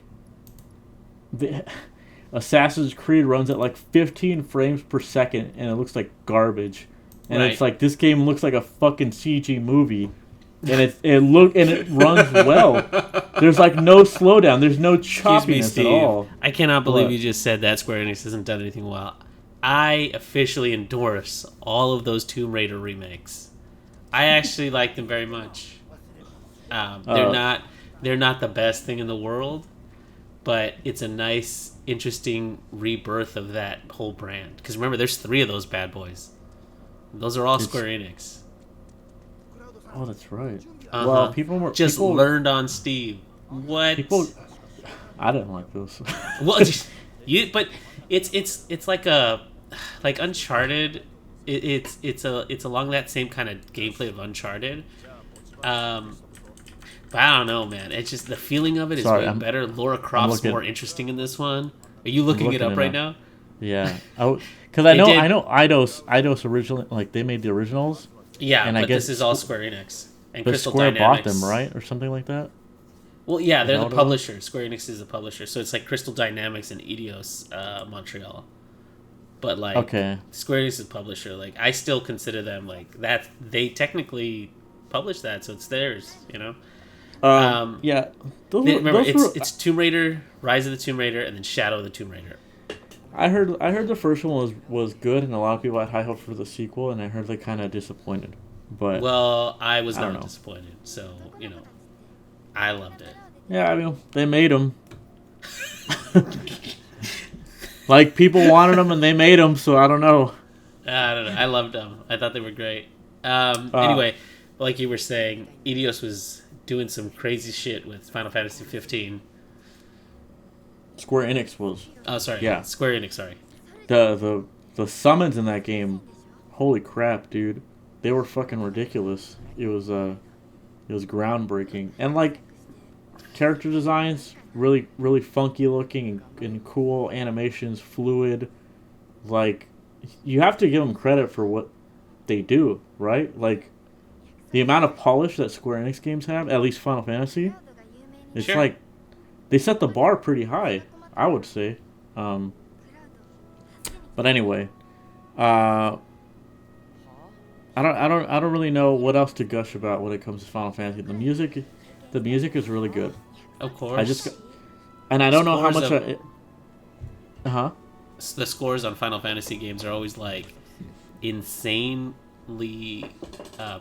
Assassin's Creed runs at like 15 frames per second and it looks like garbage, and It's like this game looks like a fucking CG movie, and it runs well. There's like no slowdown. There's no choppiness at all. I cannot believe you just said that Square Enix hasn't done anything well. I officially endorse all of those Tomb Raider remakes. I actually like them very much. They're not the best thing in the world. But it's a nice, interesting rebirth of that whole brand. Because remember, there's 3 of those bad boys. Those are all Square Enix. Oh, that's right. Uh-huh. Well, people learned on Steve. What? I didn't like those. Well, but it's like Uncharted. It's along that same kind of gameplay of Uncharted. But I don't know, man. It's just the feeling of it is way better. Laura Croft's more interesting in this one. Are you looking it up right now? Yeah, because I know Eidos originally, like they made the originals. Yeah, and I guess this is all Square Enix and but Crystal Square Dynamics. bought them, right, or something like that. Well, yeah, they're the publisher. Square Enix is the publisher, so it's like Crystal Dynamics and Eidos Montreal. But like, Square Enix is the publisher. Like, I still consider them like that. They technically published that, so it's theirs. You know. Yeah. It's Tomb Raider, Rise of the Tomb Raider, and then Shadow of the Tomb Raider. I heard the first one was good, and a lot of people had high hopes for the sequel, and I heard they kind of disappointed. But I was not disappointed, so you know, I loved it. Yeah, I mean they made them. Like people wanted them, and they made them, so I don't know. I don't know. I loved them. I thought they were great. Anyway, like you were saying, Eidos was doing some crazy shit with Final Fantasy 15. Square Enix was. Oh, sorry. Yeah. Square Enix, sorry. The summons in that game, holy crap, dude. They were fucking ridiculous. It was groundbreaking. And like character designs, really really funky looking and cool animations, fluid. Like you have to give them credit for what they do, right? Like the amount of polish that Square Enix games have, at least Final Fantasy, it's like they set the bar pretty high, I would say. But anyway, I don't really know what else to gush about when it comes to Final Fantasy. The music is really good. Of course. I don't know how much. The scores on Final Fantasy games are always like insanely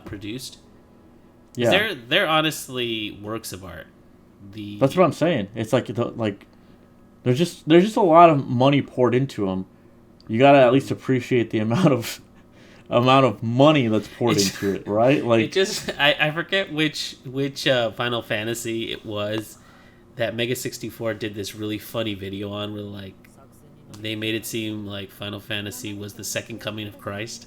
produced. Yeah, they're honestly works of art. That's what I'm saying. It's like there's just a lot of money poured into them, you gotta at least appreciate the amount of money that's poured It's- into it, right? Like, It just I forget which Final Fantasy it was that Mega 64 did this really funny video on where like they made it seem like Final Fantasy was the second coming of Christ.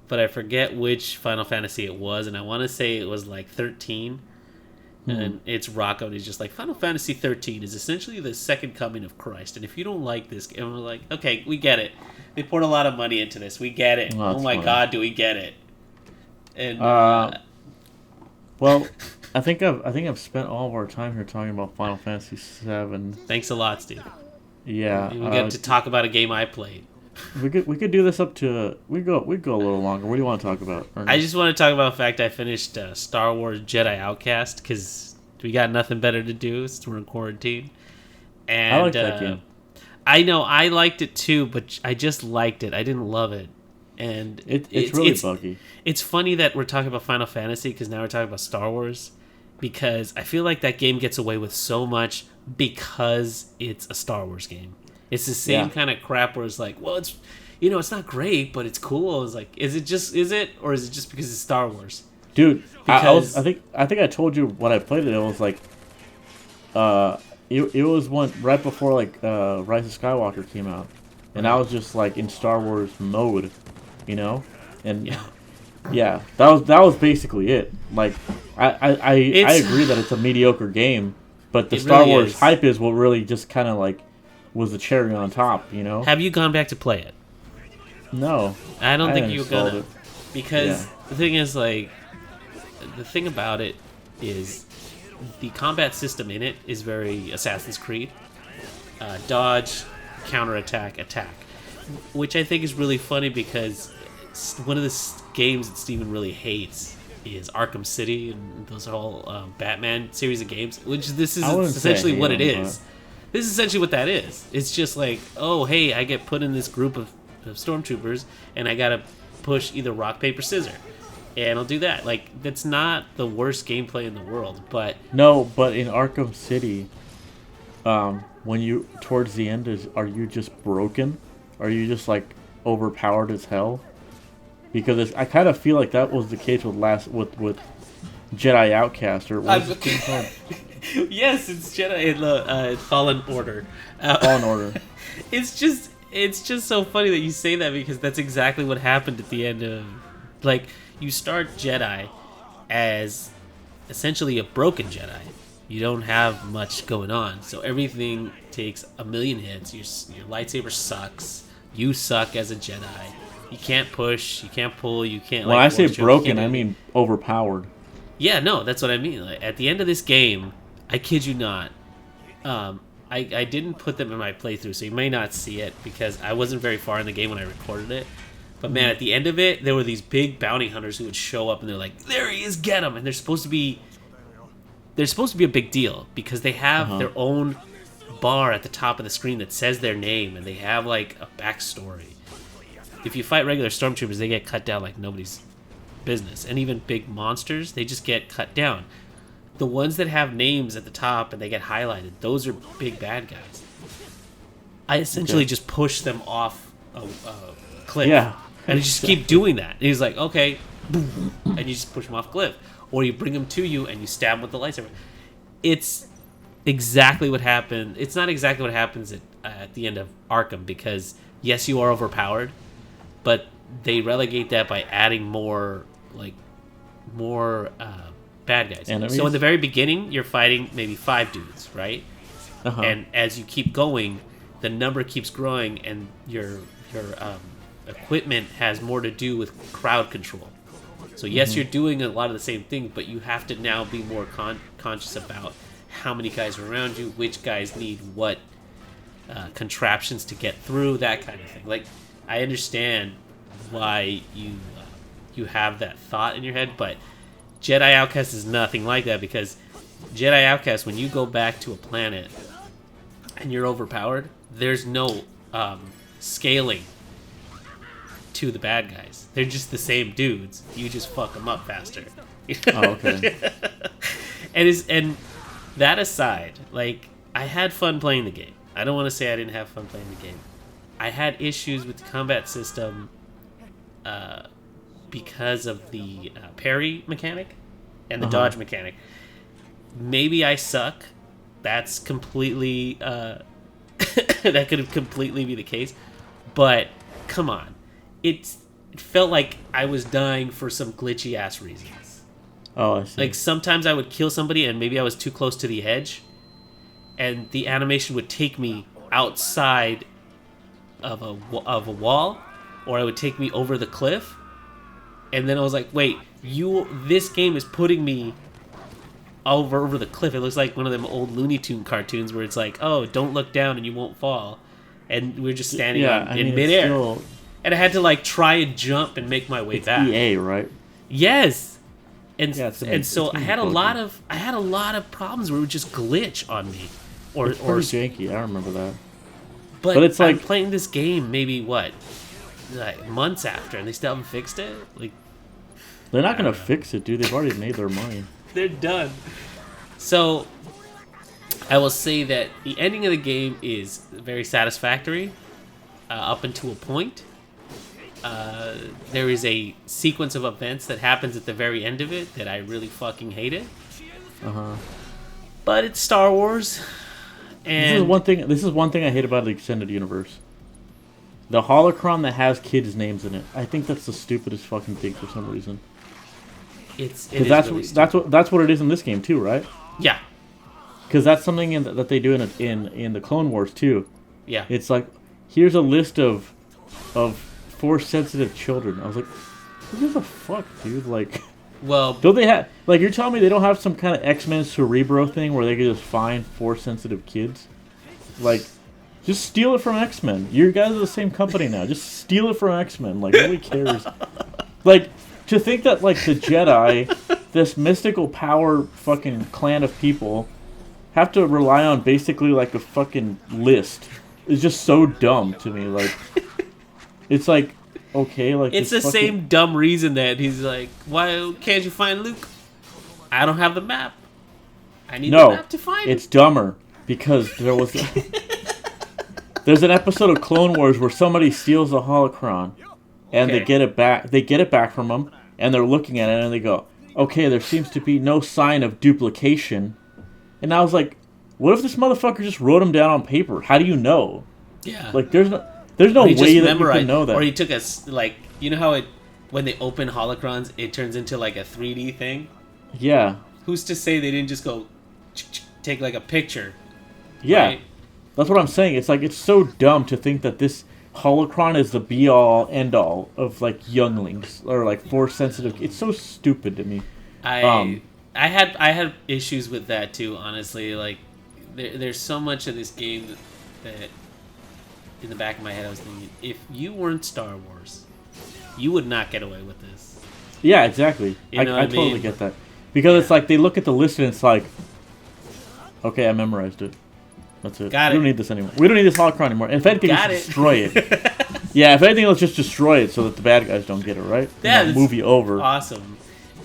But I forget which Final Fantasy it was, and I want to say it was like 13. And it's Rocco, and he's just like, Final Fantasy 13 is essentially the second coming of Christ. And if you don't like this game, we're like, okay, we get it. They poured a lot of money into this. We get it. Oh, Oh my funny. God, do we get it? And well, I think I've spent all of our time here talking about Final Fantasy VII. thanks a lot, Steve. Yeah, We get to talk about a game I played. we could do this up to we go a little longer. What do you want to talk about, Ernie? I just want to talk about the fact I finished Star Wars Jedi Outcast because we got nothing better to do since we're in quarantine. And I like that game. I know I liked it too, but I just liked it. I didn't love it, and It's really buggy. It's funny that we're talking about Final Fantasy because now we're talking about Star Wars, because I feel like that game gets away with so much because it's a Star Wars game. It's the same kind of crap where it's like, well, it's it's not great, but it's cool. It's like, is it, or is it just because it's Star Wars? Dude, Because I think I told you when I played it. It was like, it was one right before like Rise of Skywalker came out, and I was just like in Star Wars mode, and yeah, that was basically it. Like I agree that it's a mediocre game, but the It Star really Wars is. hype is what really just kind of like was the cherry on top. Have you gone back to play it? No, I don't think haven't you're installed gonna, it. because Yeah. the thing is, like, the thing about it is the combat system in it is very Assassin's Creed. Dodge, counterattack, attack, which I think is really funny because one of the games that Steven really hates is Arkham City, and those are all Batman series of games, which this is I wouldn't say I essentially hate what it them, is. This is essentially what that is. It's just like, oh, hey, I get put in this group of stormtroopers, and I gotta push either rock, paper, scissors. And I'll do that. Like, that's not the worst gameplay in the world, but No, but in Arkham City, when you towards the end, are you just broken? Are you just like overpowered as hell? Because I kind of feel like that was the case with Jedi Outcast, or what was it called? yes, it's Jedi Fallen Order. Fallen Order. It's just so funny that you say that because that's exactly what happened at the end of, like, you start Jedi as essentially a broken Jedi. You don't have much going on, so everything takes a million hits. Your lightsaber sucks. You suck as a Jedi. You can't push. You can't pull. You can't. When like, I say force choke, you broken, can't do I mean overpowered. Yeah, no, that's what I mean. Like, at the end of this game, I kid you not, I didn't put them in my playthrough, so you may not see it because I wasn't very far in the game when I recorded it. But man, at the end of it, there were these big bounty hunters who would show up, and they're like, "There he is, get him!" And they're supposed to be a big deal because they have their own bar at the top of the screen that says their name, and they have like a backstory. If you fight regular stormtroopers, they get cut down like nobody's business, and even big monsters, they just get cut down. The ones that have names at the top and they get highlighted, those are big bad guys. I essentially just push them off a cliff. Yeah. And you just keep doing that. And he's like, okay, boom, and you just push them off a cliff. Or you bring them to you and you stab them with the lightsaber. It's exactly what happened. It's not exactly what happens at the end of Arkham, because yes, you are overpowered, but they relegate that by adding more bad guys. Enemies? So in the very beginning, you're fighting maybe 5 dudes, right? Uh-huh. And as you keep going, the number keeps growing, and your equipment has more to do with crowd control. So yes, you're doing a lot of the same things, but you have to now be more conscious about how many guys are around you, which guys need what contraptions to get through, that kind of thing. Like, I understand why you have that thought in your head, but Jedi Outcast is nothing like that, because Jedi Outcast, when you go back to a planet and you're overpowered, there's no scaling to the bad guys. They're just the same dudes. You just fuck them up faster. Oh, okay. And that aside, like, I had fun playing the game. I don't want to say I didn't have fun playing the game. I had issues with the combat system because of the parry mechanic and the dodge mechanic. Maybe I suck. That's completely... that could completely be the case. But, come on. It felt like I was dying for some glitchy-ass reasons. Oh, I see. Like, sometimes I would kill somebody and maybe I was too close to the edge, and the animation would take me outside of a wall, or it would take me over the cliff, and then I was like, wait, this game is putting me over the cliff. It looks like one of them old Looney Tune cartoons where it's like, oh, don't look down and you won't fall. And we're just standing in midair. Still... And I had to like try and jump and make my way back. EA, right? Yes. And so I had a lot of problems where it would just glitch on me. It's pretty janky. I remember that. But it's like I'm playing this game maybe like months after, and they still haven't fixed it. Like, they're not gonna fix it, dude. They've already made their money. They're done. So I will say that the ending of the game is very satisfactory up until a point. There is a sequence of events that happens at the very end of it that I really fucking hated. But it's Star Wars. And this is one thing I hate about the extended universe. The holocron that has kids' names in it. I think that's the stupidest fucking thing for some reason. That's what it is in this game too, right? Yeah. Because that's something that they do in the Clone Wars too. Yeah. It's like, here's a list of Force-sensitive children. I was like, who gives a fuck, dude? Like, well, don't they have, like, you're telling me they don't have some kind of X-Men Cerebro thing where they could just find Force-sensitive kids? Like, just steal it from X-Men. You guys are the same company now. Just steal it from X-Men. Like, nobody cares. Like, to think that, like, the Jedi, this mystical power fucking clan of people, have to rely on basically, like, a fucking list is just so dumb to me. Like, it's like, okay, like... It's the same dumb reason that he's like, why can't you find Luke? I don't have the map. I need the map to find him. It's dumber, because there was... There's an episode of Clone Wars where somebody steals a holocron, and they get it back. They get it back from them, and they're looking at it, and they go, okay, there seems to be no sign of duplication. And I was like, what if this motherfucker just wrote them down on paper? How do you know? Yeah. Like, there's no way that you can know that. Or he took like, you know how when they open holocrons, it turns into like a 3D thing? Yeah. Who's to say they didn't just go take like a picture? Yeah. Right? That's what I'm saying. It's like, it's so dumb to think that this holocron is the be-all, end-all of, like, younglings, or, like, Force-sensitive. It's so stupid to me. I had issues with that, too, honestly. Like, there's so much of this game that in the back of my head I was thinking, if you weren't Star Wars, you would not get away with this. Yeah, exactly. I totally get that. Because it's like, they look at the list and it's like, okay, I memorized it. That's it. We don't need this anymore. We don't need this holocron anymore. And if anything, let's destroy it. Yeah, if anything, let's just destroy it so that the bad guys don't get it, right? Yeah, movie over. Awesome.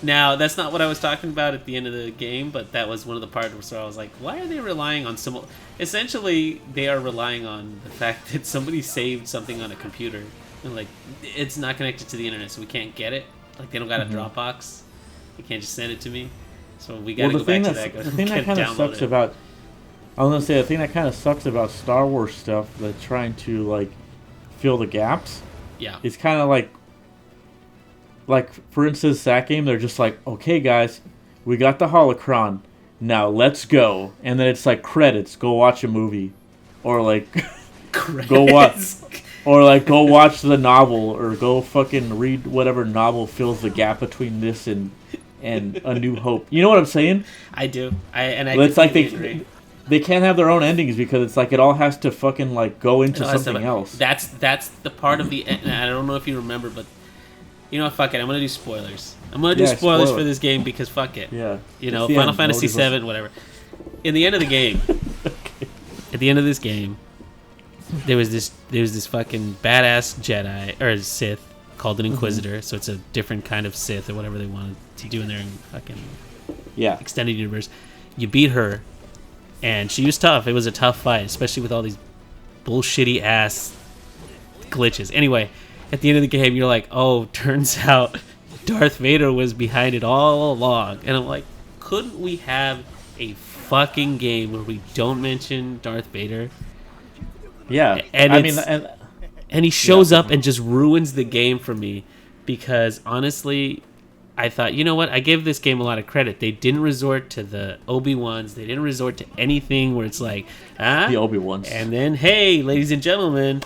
Now, that's not what I was talking about at the end of the game, but that was one of the parts where I was like, why are they relying on some... Essentially, they are relying on the fact that somebody saved something on a computer. And, like, it's not connected to the internet, so we can't get it. Like, they don't got a Dropbox. You can't just send it to me. So we got to go back to that. The thing that kind of sucks about... I was going to say, the thing that kind of sucks about Star Wars stuff, that's trying to, like, fill the gaps, it's kind of like, for instance, that game, they're just like, okay, guys, we got the holocron, now let's go. And then it's like, credits, go watch a movie. Or, like, go watch the novel, or go fucking read whatever novel fills the gap between this and A New Hope. You know what I'm saying? I do. It's like they can't have their own endings because it's like it all has to fucking like go into something else. That's the part of the... And I don't know if you remember, but you know, fuck it. I'm gonna do spoilers. I'm gonna do spoilers for this game because fuck it. Yeah. You know, Final Fantasy VII, whatever. In the end of the game, at the end of this game, there was this fucking badass Jedi or Sith called an Inquisitor. So it's a different kind of Sith or whatever they wanted to do in their fucking extended universe. You beat her. And she was tough. It was a tough fight, especially with all these bullshitty ass glitches. Anyway, at the end of the game, you're like, oh, turns out Darth Vader was behind it all along. And I'm like, couldn't we have a fucking game where we don't mention Darth Vader? Yeah, and I mean, and he shows up and just ruins the game for me, because honestly, I thought, you know what? I give this game a lot of credit. They didn't resort to the Obi-Wans. They didn't resort to anything where it's like, the Obi-Wans. And then, hey, ladies and gentlemen,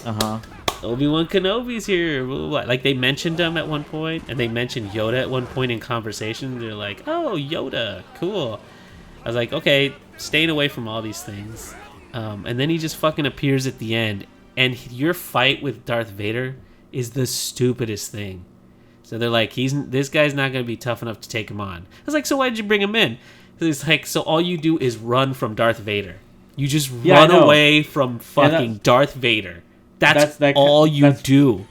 uh-huh, Obi-Wan Kenobi's here. Blah, blah, blah. Like, they mentioned him at one point, and they mentioned Yoda at one point in conversation. They're like, oh, Yoda, cool. I was like, okay, staying away from all these things. And then he just fucking appears at the end, and your fight with Darth Vader is the stupidest thing. So they're like, this guy's not going to be tough enough to take him on. I was like, so why did you bring him in? It's like, so all you do is run from Darth Vader. You just run away from fucking Darth Vader. That's all you do.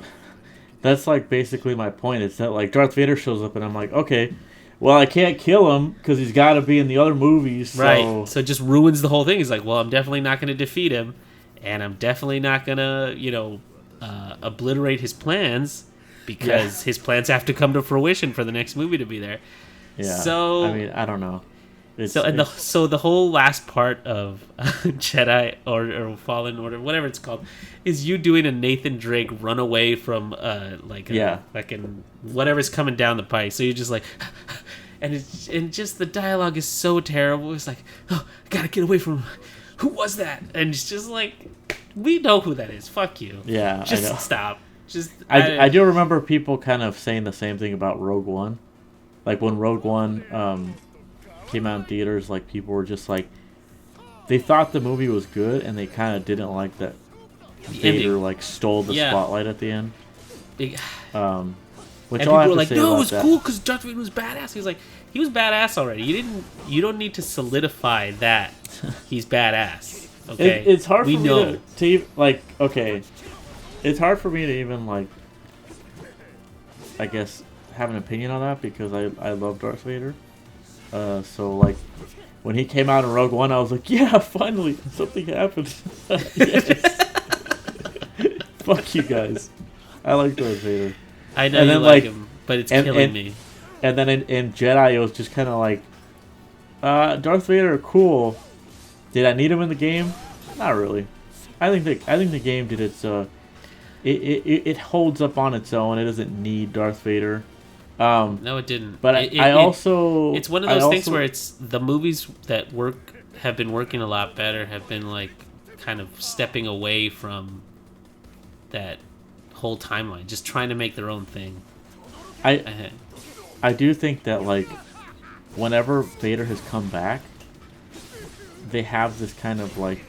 That's like basically my point. It's that like Darth Vader shows up and I'm like, okay, well, I can't kill him because he's got to be in the other movies. So. Right. So it just ruins the whole thing. He's like, well, I'm definitely not going to defeat him, and I'm definitely not going to, obliterate his plans. Because his plans have to come to fruition for the next movie to be there. Yeah. So I mean, I don't know. So the whole last part of Jedi or Fallen Order, whatever it's called, is you doing a Nathan Drake run away from fucking whatever's coming down the pipe. So you're just like, and just the dialogue is so terrible. It's like, oh, I gotta get away from him. Who was that? And it's just like, we know who that is. Fuck you. Yeah, just I know. stop. I do remember people kind of saying the same thing about Rogue One. Like when Rogue One came out in theaters, like people were just like, they thought the movie was good and they kind of didn't like that Vader like stole the spotlight at the end. Which and people were like, no, it was cool because Darth Vader was badass. He was like, he was badass already. You don't need to solidify that he's badass. Okay, it's hard for me to like. Okay. It's hard for me to even, like, I guess, have an opinion on that because I love Darth Vader. So, like, when he came out in Rogue One, I was like, yeah, finally, something happened. Yes. Fuck you guys. I like Darth Vader. I know you like him, but it's killing me. And then in Jedi, it was just kind of like, Darth Vader, cool. Did I need him in the game? Not really. I think the game did its... It holds up on its own. It doesn't need Darth Vader. No, it didn't. But it's one of those things where it's the movies that have been working a lot better have been like kind of stepping away from that whole timeline, just trying to make their own thing. I do think that like whenever Vader has come back, they have this kind of like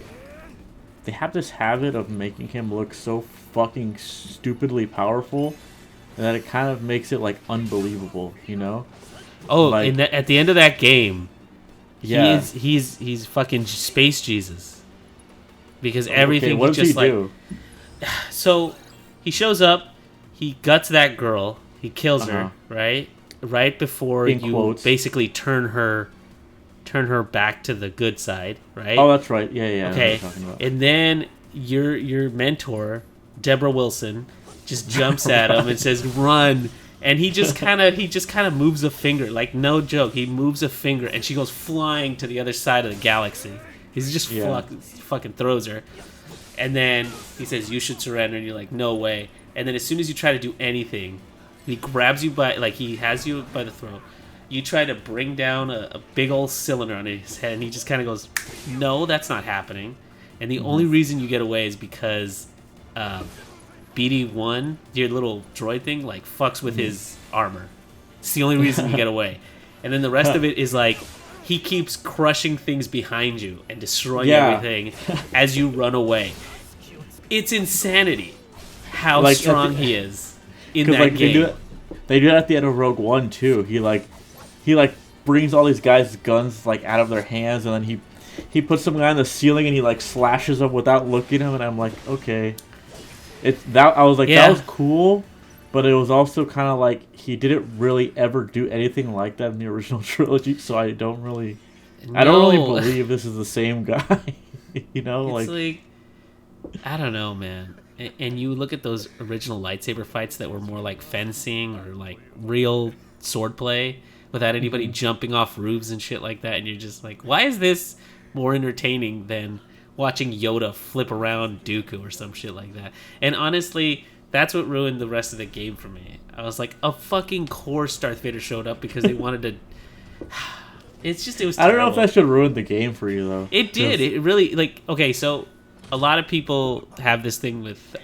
they have this habit of making him look so fucking stupidly powerful that it kind of makes it like unbelievable, you know? Oh, like, at the end of that game, he's fucking space Jesus. Because everything what does he do? So he shows up, he guts that girl, he kills her, right? Right before you basically turn her back to the good side, right? Oh, that's right. Yeah. Okay, and then your mentor, Deborah Wilson, just jumps at him and says, "Run!" And he just kind of moves a finger, like no joke. He moves a finger, and she goes flying to the other side of the galaxy. He's just fucking throws her, and then he says, "You should surrender," and you're like, "No way!" And then as soon as you try to do anything, he grabs you he has you by the throat. You try to bring down a big old cylinder on his head, and he just kind of goes, "No, that's not happening." And the only reason you get away is because BD-1, your little droid thing, like fucks with his armor. It's the only reason you get away. And then the rest of it is like he keeps crushing things behind you and destroying everything as you run away. It's insanity how strong he is in that game. They do that at the end of Rogue One too. He brings all these guys' guns like out of their hands, and then he puts some guy on the ceiling and he like slashes them without looking at him, and I'm like, okay. I was like, that was cool, but it was also kind of like he didn't really ever do anything like that in the original trilogy, so I don't really believe this is the same guy. You know, it's like I don't know, man. and you look at those original lightsaber fights that were more like fencing or like real swordplay without anybody jumping off roofs and shit like that, and you're just like, why is this more entertaining than watching Yoda flip around Dooku or some shit like that? And honestly, that's what ruined the rest of the game for me. I was like, a fucking course Darth Vader showed up because they wanted to. It was terrible. I don't know if that should ruin the game for you though. It did. It really, like, okay, so a lot of people have this thing with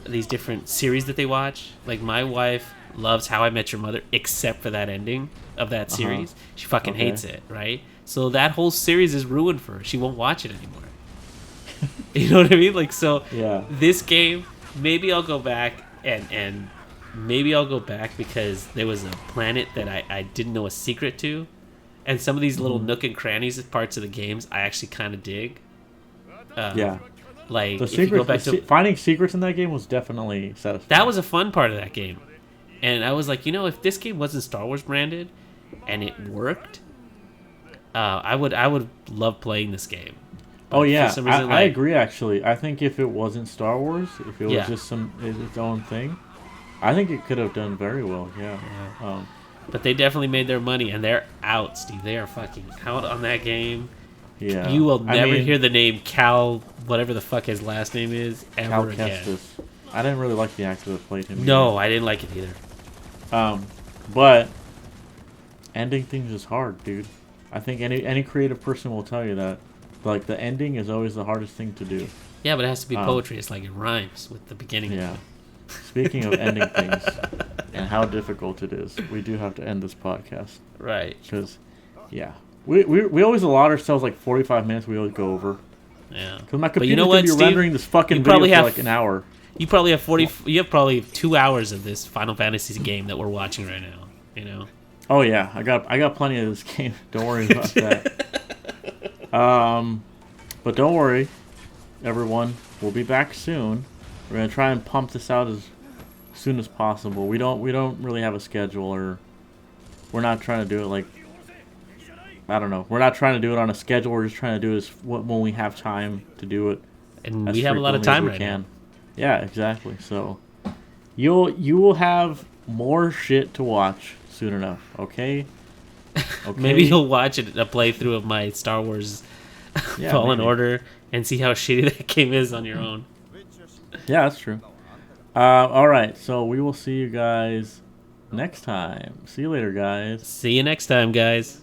these different series that they watch. Like, my wife loves How I Met Your Mother, except for that ending of that series. She fucking hates it, right? So that whole series is ruined for her. She won't watch it anymore. You know what I mean? Like, so this game, maybe I'll go back and maybe I'll go back because there was a planet that I didn't know a secret to. And some of these little nook and crannies parts of the games I actually kind of dig. Like, if you go back to finding secrets in that game was definitely satisfying. That was a fun part of that game. And I was like, if this game wasn't Star Wars branded and it worked, I would love playing this game. But for some reason, I agree actually. I think if it wasn't Star Wars, if it was just its own thing, I think it could have done very well. Yeah. But they definitely made their money, and they're out, Steve. They are fucking out on that game. Yeah. You will never hear the name Cal, whatever the fuck his last name is, ever again. Kestis. I didn't really like the actor that played him. No, I didn't like it either. But ending things is hard, dude. I think any creative person will tell you that. Like, the ending is always the hardest thing to do. Yeah, but it has to be poetry. It's like it rhymes with the beginning. Yeah. Speaking of ending things and how difficult it is, we do have to end this podcast. Right. Because, we always allot ourselves like 45 minutes. We always go over. Yeah. Because my computer could be rendering this fucking video for like an hour. You probably have You have probably 2 hours of this Final Fantasy game that we're watching right now. You know. Oh yeah, I got plenty of this game. Don't worry about that. But don't worry, everyone. We'll be back soon. We're gonna try and pump this out as soon as possible. We don't really have a schedule, or we're not trying to do it like, I don't know. We're not trying to do it on a schedule. We're just trying to do it when we have time to do it. And we have a lot of time right now. Yeah, exactly. So you will have more shit to watch soon enough. Okay. Maybe you'll watch a playthrough of my Star Wars Fallen Order and see how shitty that game is on your own. Yeah, that's true. All right, so we will see you guys next time. See you later, guys. See you next time, guys.